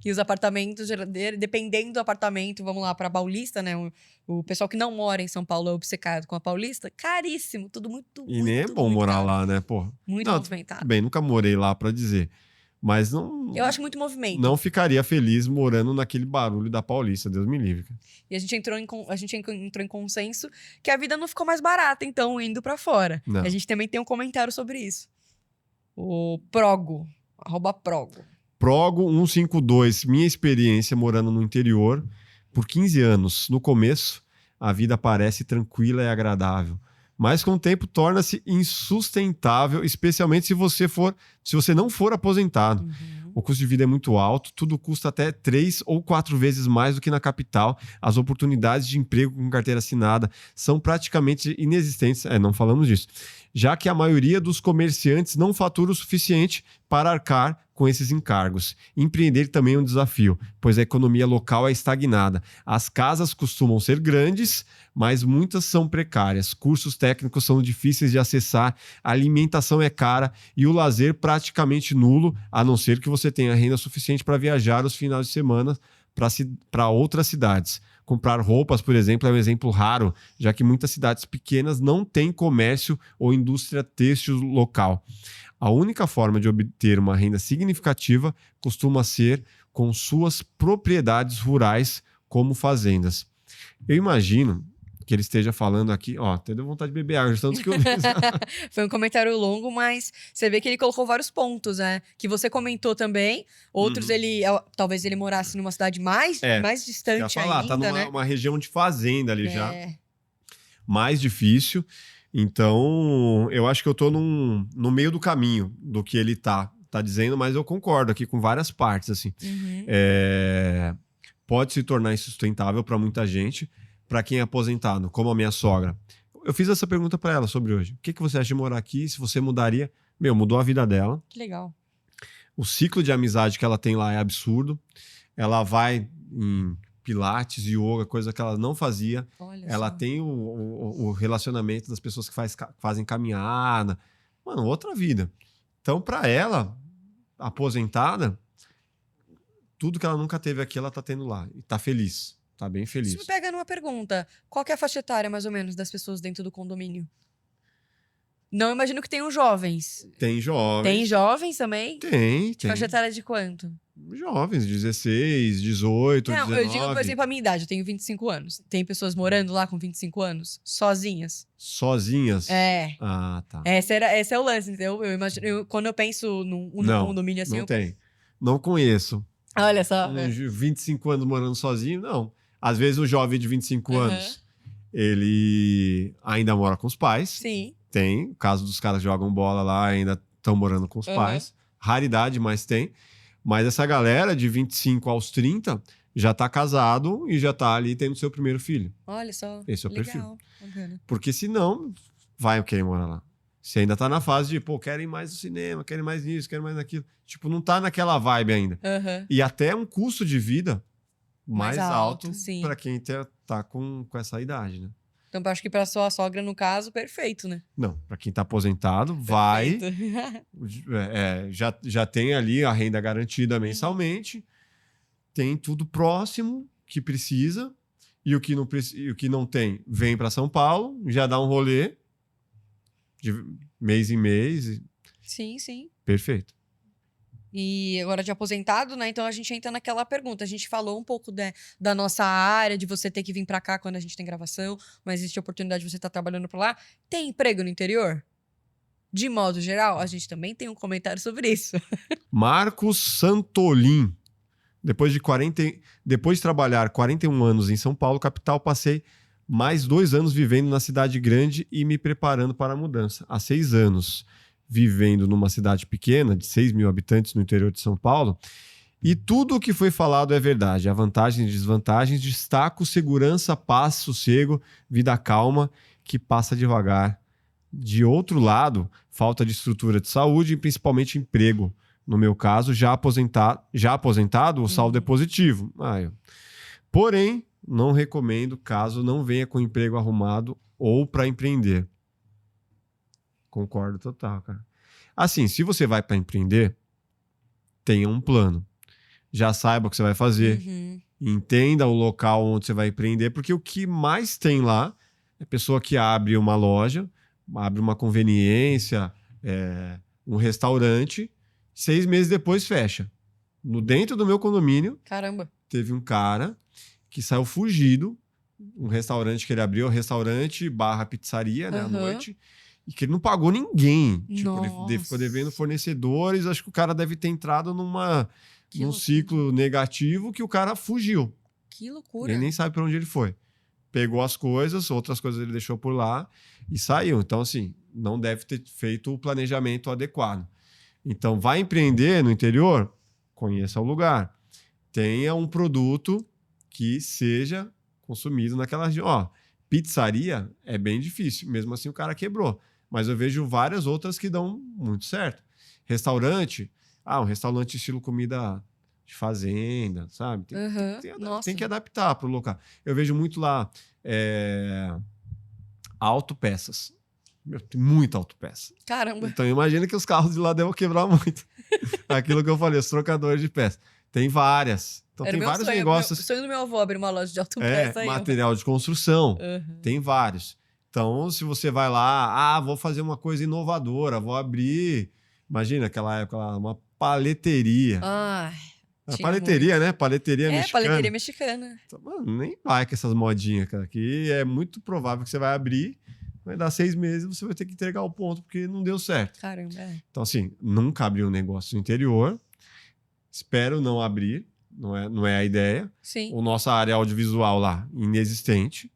E os apartamentos, dependendo do apartamento, vamos lá, pra Paulista, né? O pessoal que não mora em São Paulo é obcecado com a Paulista, caríssimo, tudo muito, E nem é bom morar lá, né, pô? Muito movimentado. Bem, nunca morei lá pra dizer. Mas não... Eu acho muito movimento. Não ficaria feliz morando naquele barulho da Paulista, Deus me livre. E a gente entrou em consenso que a vida não ficou mais barata, então, indo pra fora. Não. A gente também tem um comentário sobre isso. O Progo, @Progo. Progo152, minha experiência morando no interior por 15 anos. No começo, a vida parece tranquila e agradável, mas com o tempo torna-se insustentável, especialmente se você não for aposentado. O custo de vida é muito alto, tudo custa até 3 ou 4 vezes mais do que na capital. As oportunidades de emprego com carteira assinada são praticamente inexistentes, não falamos disso, já que a maioria dos comerciantes não fatura o suficiente para arcar com esses encargos. Empreender também é um desafio, pois a economia local é estagnada. As casas costumam ser grandes, mas muitas são precárias. Cursos técnicos são difíceis de acessar, a alimentação é cara e o lazer praticamente nulo, a não ser que você tenha renda suficiente para viajar os finais de semana para outras cidades. Comprar roupas, por exemplo, é um exemplo raro, já que muitas cidades pequenas não têm comércio ou indústria têxtil local. A única forma de obter uma renda significativa costuma ser com suas propriedades rurais, como fazendas. Eu imagino que ele esteja falando aqui... até deu vontade de beber água, tanto que eu... Foi um comentário longo, mas você vê que ele colocou vários pontos, né? Que você comentou também. Outros, talvez ele morasse numa cidade mais distante ainda, tá numa região de fazenda ali já. Mais difícil. Então, eu acho que eu tô no meio do caminho do que ele tá dizendo, mas eu concordo aqui com várias partes, assim. Pode se tornar insustentável para muita gente, para quem é aposentado, como a minha sogra. Eu fiz essa pergunta para ela sobre hoje. O que você acha de morar aqui? Se você mudaria? Mudou a vida dela. Que legal. O ciclo de amizade que ela tem lá é absurdo. Ela vai em pilates, yoga, coisa que ela não fazia. Ela tem o relacionamento das pessoas que fazem caminhada. Mano, outra vida. Então, para ela, aposentada, tudo que ela nunca teve aqui, ela tá tendo lá. E tá feliz. Tá bem feliz. Isso me pega numa pergunta. Qual que é a faixa etária, mais ou menos, das pessoas dentro do condomínio? Não imagino que tenham jovens. Tem jovens. Tem jovens também? Tem. Faixa etária de quanto? Jovens, 16, 18, não, 19. Eu digo, por exemplo, a minha idade. Eu tenho 25 anos. Tem pessoas morando lá com 25 anos? Sozinhas? Sozinhas? Ah, tá. Esse é o lance, entendeu? Eu imagino, quando eu penso num condomínio assim... Não tem. Não conheço. Olha só. 25 anos morando sozinho, não. Às vezes o jovem de 25 anos, ele ainda mora com os pais. Sim. Tem. O caso dos caras que jogam bola lá, ainda estão morando com os pais. Raridade, mas tem. Mas essa galera de 25 aos 30 já tá casado e já tá ali tendo seu primeiro filho. Olha só. Esse é o legal. perfil. Porque senão, vai querer morar lá. Você ainda tá na fase de, querem mais no cinema, querem mais nisso, querem mais naquilo. Tipo, não tá naquela vibe ainda. E até um custo de vida mais alto para quem tá com essa idade, né? Então, eu acho que pra sua sogra, no caso, perfeito, né? Não, para quem está aposentado, vai. Perfeito. Já tem ali a renda garantida mensalmente, tem tudo próximo que precisa, e o que não tem, vem para São Paulo, já dá um rolê de mês em mês. Sim, sim. Perfeito. E agora de aposentado, né? Então a gente entra naquela pergunta. A gente falou um pouco da nossa área, de você ter que vir pra cá quando a gente tem gravação, mas existe a oportunidade de você estar trabalhando por lá. Tem emprego no interior? De modo geral, a gente também tem um comentário sobre isso. Marcos Santolin. Depois de trabalhar 41 anos em São Paulo, capital, passei mais 2 anos vivendo na cidade grande e me preparando para a mudança. Há 6 anos vivendo numa cidade pequena, de 6 mil habitantes no interior de São Paulo, e tudo o que foi falado é verdade. Há vantagens e desvantagens, destaco segurança, paz, sossego, vida calma, que passa devagar. De outro lado, falta de estrutura de saúde e principalmente emprego. No meu caso, já aposentado, o saldo é positivo. Porém, não recomendo caso não venha com emprego arrumado ou para empreender. Concordo total, cara. Assim, se você vai para empreender, tenha um plano. Já saiba o que você vai fazer. Entenda o local onde você vai empreender, porque o que mais tem lá é pessoa que abre uma loja, abre uma conveniência, um restaurante, 6 meses depois fecha. Dentro do meu condomínio, Caramba. teve um cara que saiu fugido, um restaurante que ele abriu, restaurante / pizzaria, né, à noite, e que ele não pagou ninguém. Tipo, ele ficou devendo fornecedores, acho que o cara deve ter entrado num ciclo negativo que o cara fugiu. Que loucura. Ele nem sabe para onde ele foi. Pegou as coisas, outras coisas ele deixou por lá e saiu. Então, assim, não deve ter feito o planejamento adequado. Então, vai empreender no interior? Conheça o lugar. Tenha um produto que seja consumido naquela região. Pizzaria é bem difícil. Mesmo assim, o cara quebrou. Mas eu vejo várias outras que dão muito certo. Restaurante. Um restaurante estilo comida de fazenda, sabe? Tem que adaptar para o local. Eu vejo muito lá autopeças. Tem muita autopeça. Caramba. Então imagina que os carros de lá devem quebrar muito. Aquilo que eu falei, os trocadores de peça. Tem várias. Então tem vários negócios. O sonho do meu avô abrir uma loja de autopeça aí. Material de construção. Tem vários. Então, se você vai lá, vou fazer uma coisa inovadora, vou abrir. Imagina aquela época lá, uma paleteria. Paleteria, né? Paleteria mexicana. Paleteria mexicana. Então, mano, nem vai com essas modinhas, cara. Que é muito provável que você vai abrir, vai dar 6 meses e você vai ter que entregar o ponto porque não deu certo. Caramba. Então, assim, nunca abri um negócio no interior. Espero não abrir. Não é a ideia. Sim. O nossa área audiovisual lá, inexistente.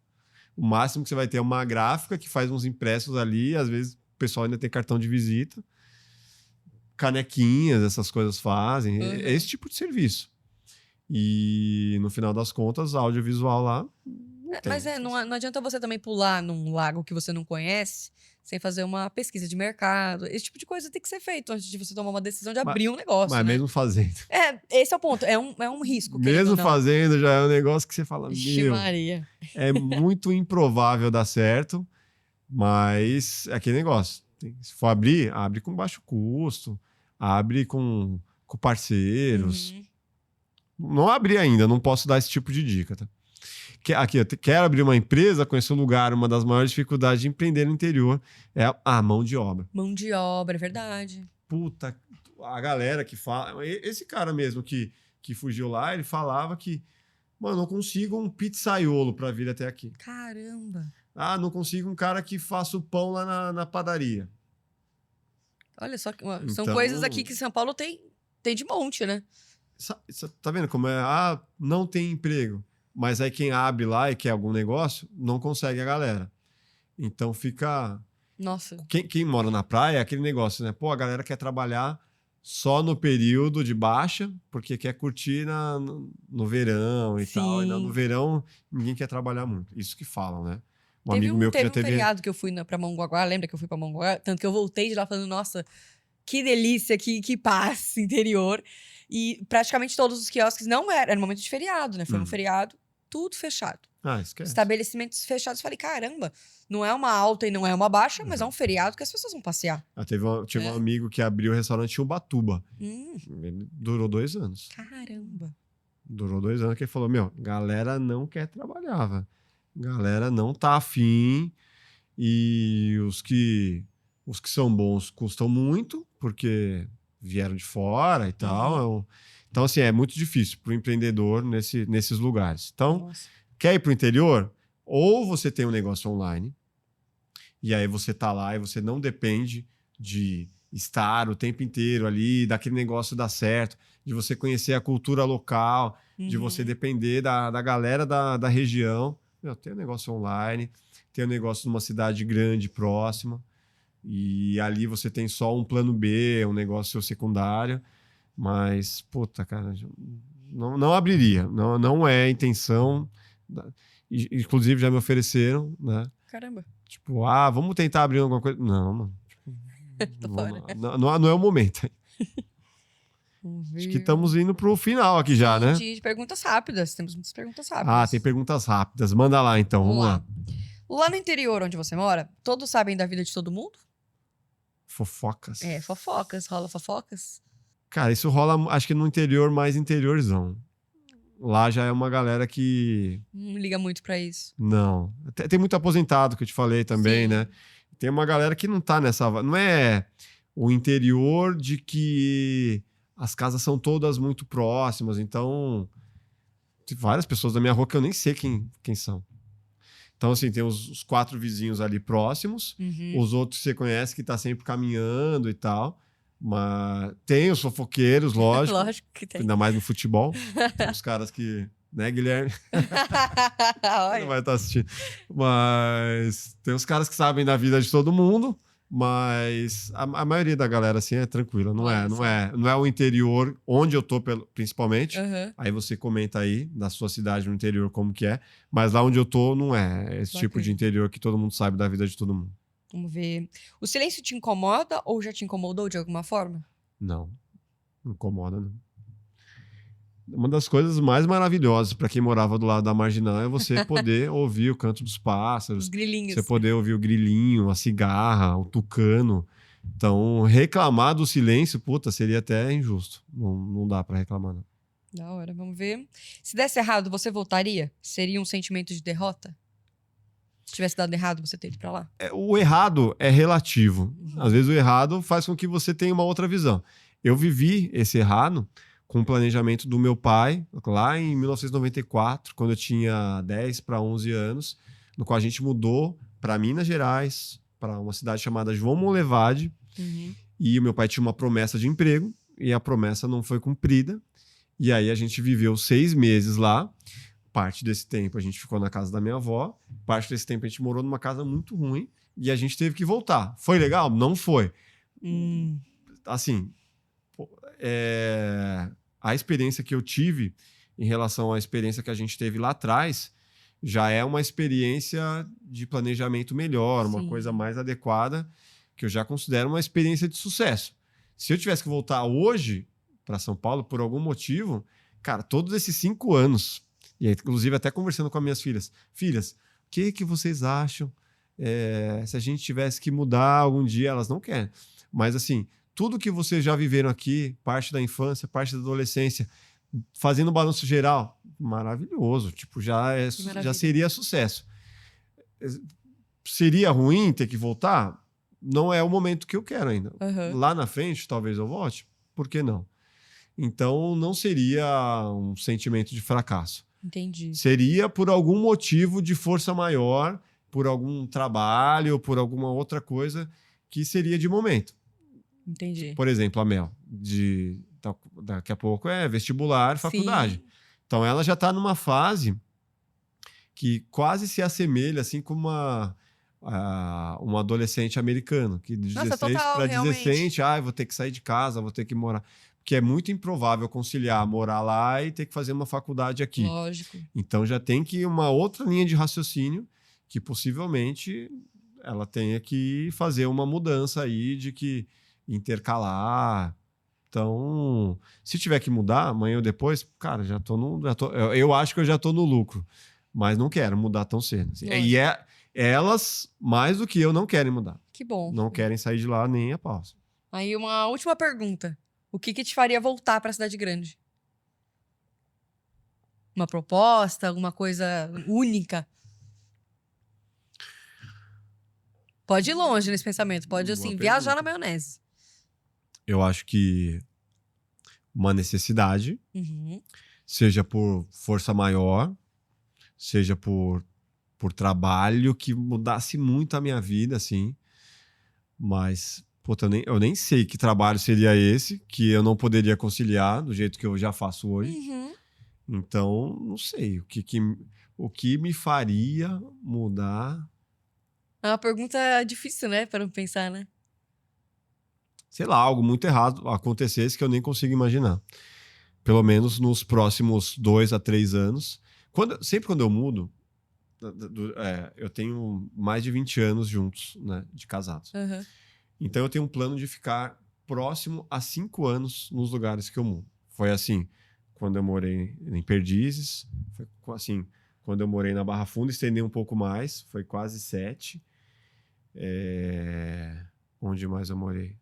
O máximo que você vai ter é uma gráfica que faz uns impressos ali. Às vezes o pessoal ainda tem cartão de visita. Canequinhas, essas coisas fazem. É esse tipo de serviço. E no final das contas, audiovisual lá. Não adianta você também pular num lago que você não conhece sem fazer uma pesquisa de mercado. Esse tipo de coisa tem que ser feito antes de você tomar uma decisão de abrir um negócio. Mas mesmo fazendo. Esse é o ponto. É um risco. Mesmo fazendo, já é um negócio que você fala, Maria. É muito improvável dar certo, mas é aquele negócio. Se for abrir, abre com baixo custo, abre com parceiros. Não abri ainda, não posso dar esse tipo de dica, tá? Aqui, eu quero abrir uma empresa, conheço um lugar, uma das maiores dificuldades de empreender no interior é a mão de obra. Mão de obra, é verdade. Puta, a galera que fala... Esse cara mesmo que fugiu lá, ele falava que, mano, não consigo um pizzaiolo pra vir até aqui. Caramba. Não consigo um cara que faça o pão lá na padaria. Olha só, são coisas aqui que São Paulo tem de monte, né? Tá vendo como não tem emprego. Mas aí quem abre lá e quer algum negócio, não consegue a galera. Então fica... Nossa. Quem mora na praia é aquele negócio, né? A galera quer trabalhar só no período de baixa, porque quer curtir no verão e tal. E no verão, ninguém quer trabalhar muito. Isso que falam, né? Teve um feriado que eu fui pra Mongaguá, lembra que eu fui pra Mongaguá? Tanto que eu voltei de lá falando, nossa, que delícia, que paz interior. E praticamente todos os quiosques não era no momento de feriado, né? Foi um feriado. tudo fechado. Esquece. Estabelecimentos fechados. Falei, caramba, não é uma alta e não é uma baixa, mas é um feriado que as pessoas vão passear. Tinha um amigo que abriu o restaurante em Ubatuba. Hum, Ele durou 2 anos. caramba. Durou 2 anos que ele falou, galera não quer trabalhar, velho. Galera não tá afim. E os que são bons custam muito, porque vieram de fora e tal. Então, assim, é muito difícil para o empreendedor nesses lugares. Então, Nossa. quer ir para o interior? Ou você tem um negócio online, e aí você tá lá e você não depende de estar o tempo inteiro ali, daquele negócio dar certo, de você conhecer a cultura local, de você depender da galera da região. Tem um negócio online, tem um negócio numa cidade grande, próxima, e ali você tem só um plano B, um negócio secundário, mas, puta, cara, não abriria, não é a intenção. Inclusive já me ofereceram, né? Caramba. Tipo, vamos tentar abrir alguma coisa. Não, mano. Tô fora. Não é o momento. Vamos ver. Acho que estamos indo pro final aqui já, né? De perguntas rápidas. Temos muitas perguntas rápidas. Tem perguntas rápidas. Manda lá, então. Vamos lá. Lá no interior onde você mora, todos sabem da vida de todo mundo? Fofocas. Fofocas. Rola fofocas? Cara, isso rola, acho que no interior, mais interiorzão. Lá já é uma galera que... Não liga muito pra isso. Não. Tem muito aposentado, que eu te falei também, né? Tem uma galera que não tá nessa... Não é o interior de que as casas são todas muito próximas. Então, tem várias pessoas da minha rua que eu nem sei quem são. Então, assim, tem os 4 vizinhos ali próximos. Os outros você conhece que tá sempre caminhando e tal. Mas tem os fofoqueiros, lógico. Lógico que tem. Ainda mais no futebol. Tem os caras que... Né, Guilherme? Não vai estar assistindo. Mas tem os caras que sabem da vida de todo mundo. Mas a maioria da galera, assim, é tranquila. Não é o interior, onde eu tô, principalmente. Aí você comenta aí, da sua cidade no interior, como que é. Mas lá onde eu tô, não é esse tipo de interior que todo mundo sabe da vida de todo mundo. Vamos ver. O silêncio te incomoda ou já te incomodou de alguma forma? Não incomoda, não. Uma das coisas mais maravilhosas para quem morava do lado da Marginal é você poder ouvir o canto dos pássaros. Os grilinhos. Você poder ouvir o grilinho, a cigarra, o tucano. Então, reclamar do silêncio, puta, seria até injusto. Não dá para reclamar, não. Da hora, vamos ver. Se desse errado, você voltaria? Seria um sentimento de derrota? Se tivesse dado errado, você ter ido pra lá? O errado é relativo. Às vezes o errado faz com que você tenha uma outra visão. Eu vivi esse errado com o planejamento do meu pai, lá em 1994, quando eu tinha 10 para 11 anos, no qual a gente mudou para Minas Gerais, para uma cidade chamada João Monlevade, e o meu pai tinha uma promessa de emprego, e a promessa não foi cumprida, e aí a gente viveu 6 meses lá. Parte desse tempo a gente ficou na casa da minha avó, parte desse tempo a gente morou numa casa muito ruim, e a gente teve que voltar. Foi legal? Não foi. Assim, a experiência que eu tive em relação à experiência que a gente teve lá atrás já é uma experiência de planejamento melhor, uma coisa mais adequada, que eu já considero uma experiência de sucesso. Se eu tivesse que voltar hoje para São Paulo, por algum motivo, cara, todos esses 5 anos, e aí, inclusive até conversando com as minhas filhas, o que vocês acham se a gente tivesse que mudar algum dia? Elas não querem. Mas assim, tudo que vocês já viveram aqui, parte da infância, parte da adolescência, fazendo um balanço geral, maravilhoso. Tipo, já seria sucesso. Seria ruim ter que voltar? Não é o momento que eu quero ainda. Lá na frente, talvez eu volte. Por que não? Então, não seria um sentimento de fracasso. Entendi. Seria por algum motivo de força maior, por algum trabalho, por alguma outra coisa que seria de momento. Entendi. Por exemplo, a Mel, daqui a pouco é vestibular, faculdade. Então ela já está numa fase que quase se assemelha assim com um adolescente americano, que de 16 para 17, vou ter que sair de casa, vou ter que morar. Porque é muito improvável conciliar morar lá e ter que fazer uma faculdade aqui. Lógico. Então já tem que ir uma outra linha de raciocínio que possivelmente ela tenha que fazer uma mudança aí de que intercalar. Então, se tiver que mudar, amanhã ou depois, cara, eu acho que eu já tô no lucro. Mas não quero mudar tão cedo. Assim. E elas, mais do que eu, não querem mudar. Que bom. Não querem sair de lá nem a pau. Aí uma última pergunta. O que te faria voltar pra cidade grande? Uma proposta, alguma coisa única? Pode ir longe nesse pensamento. Pode, assim, viajar na maionese. Eu acho que uma necessidade, seja por força maior, seja por trabalho, que mudasse muito a minha vida, assim. Mas, puta, eu nem sei que trabalho seria esse, que eu não poderia conciliar do jeito que eu já faço hoje. Então, não sei. O que me faria mudar... É uma pergunta difícil, né? Para pensar, né? Sei lá, algo muito errado acontecesse que eu nem consigo imaginar. Pelo menos nos próximos 2 a 3 anos. Sempre quando eu mudo, eu tenho mais de 20 anos juntos, né? De casados. Então eu tenho um plano de ficar próximo a 5 anos nos lugares que eu mudo. Foi assim, quando eu morei em Perdizes. Foi assim, quando eu morei na Barra Funda, estendi um pouco mais. Foi quase 7. Onde mais eu morei?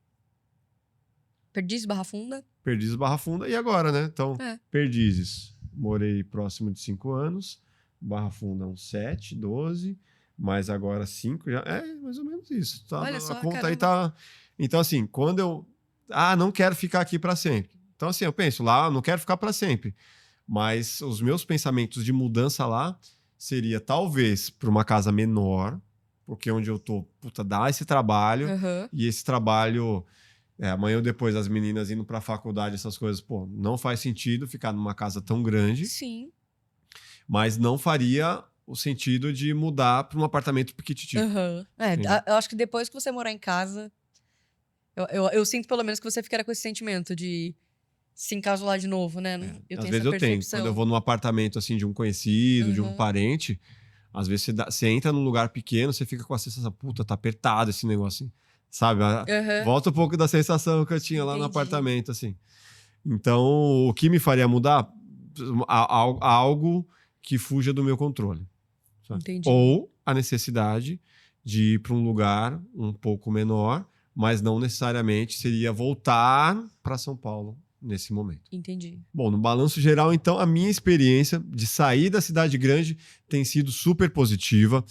Perdizes, Barra Funda? Perdizes, Barra Funda. E agora, né? Então, Perdizes, morei próximo de 5 anos. Barra Funda, uns 7, 12. Mas agora 5 já. É mais ou menos isso. Tá? Olha só, a conta caramba. aí tá... Então, assim, quando eu... não quero ficar aqui para sempre. Então, assim, eu penso lá, não quero ficar para sempre. Mas os meus pensamentos de mudança lá seria talvez para uma casa menor, porque onde eu tô, dá esse trabalho. E esse trabalho... amanhã ou depois as meninas indo pra faculdade, essas coisas, não faz sentido ficar numa casa tão grande. Sim. Mas não faria o sentido de mudar para um apartamento pequititico. Eu acho que depois que você morar em casa, eu sinto pelo menos que você ficará com esse sentimento de se encasular de novo, né? Às vezes eu tenho. Quando eu vou num apartamento assim de um conhecido, de um parente, às vezes você entra num lugar pequeno, você fica com a sensação, tá apertado esse negócio assim. Sabe? Volta um pouco da sensação que eu tinha lá no apartamento, assim. Então, o que me faria mudar? Algo que fuja do meu controle. Entendi. Ou a necessidade de ir para um lugar um pouco menor, mas não necessariamente seria voltar para São Paulo nesse momento. Entendi. Bom, no balanço geral, então, a minha experiência de sair da cidade grande tem sido super positiva.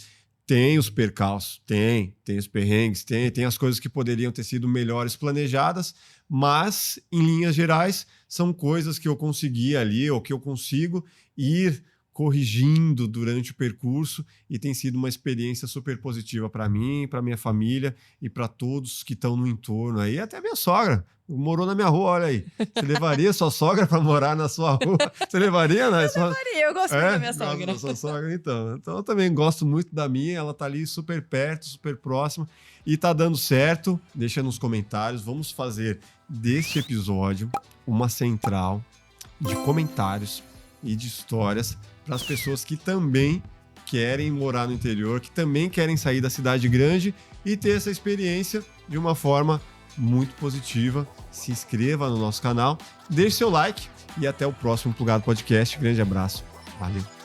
Tem os percalços, tem os perrengues, tem as coisas que poderiam ter sido melhores planejadas, mas, em linhas gerais, são coisas que eu consegui ali, ou que eu consigo ir corrigindo durante o percurso, e tem sido uma experiência super positiva para mim, para minha família e para todos que estão no entorno aí, até minha sogra. Morou na minha rua, olha aí. Você levaria sua sogra para morar na sua rua? Você levaria, né? Eu levaria, eu gosto muito da minha sogra. Da sua sogra, então eu também gosto muito da minha, ela tá ali super perto, super próxima, e tá dando certo. Deixa nos comentários, vamos fazer deste episódio uma central de comentários e de histórias para as pessoas que também querem morar no interior, que também querem sair da cidade grande e ter essa experiência de uma forma muito positiva. Se inscreva no nosso canal, deixe seu like e até o próximo Plugado Podcast. Grande abraço. Valeu.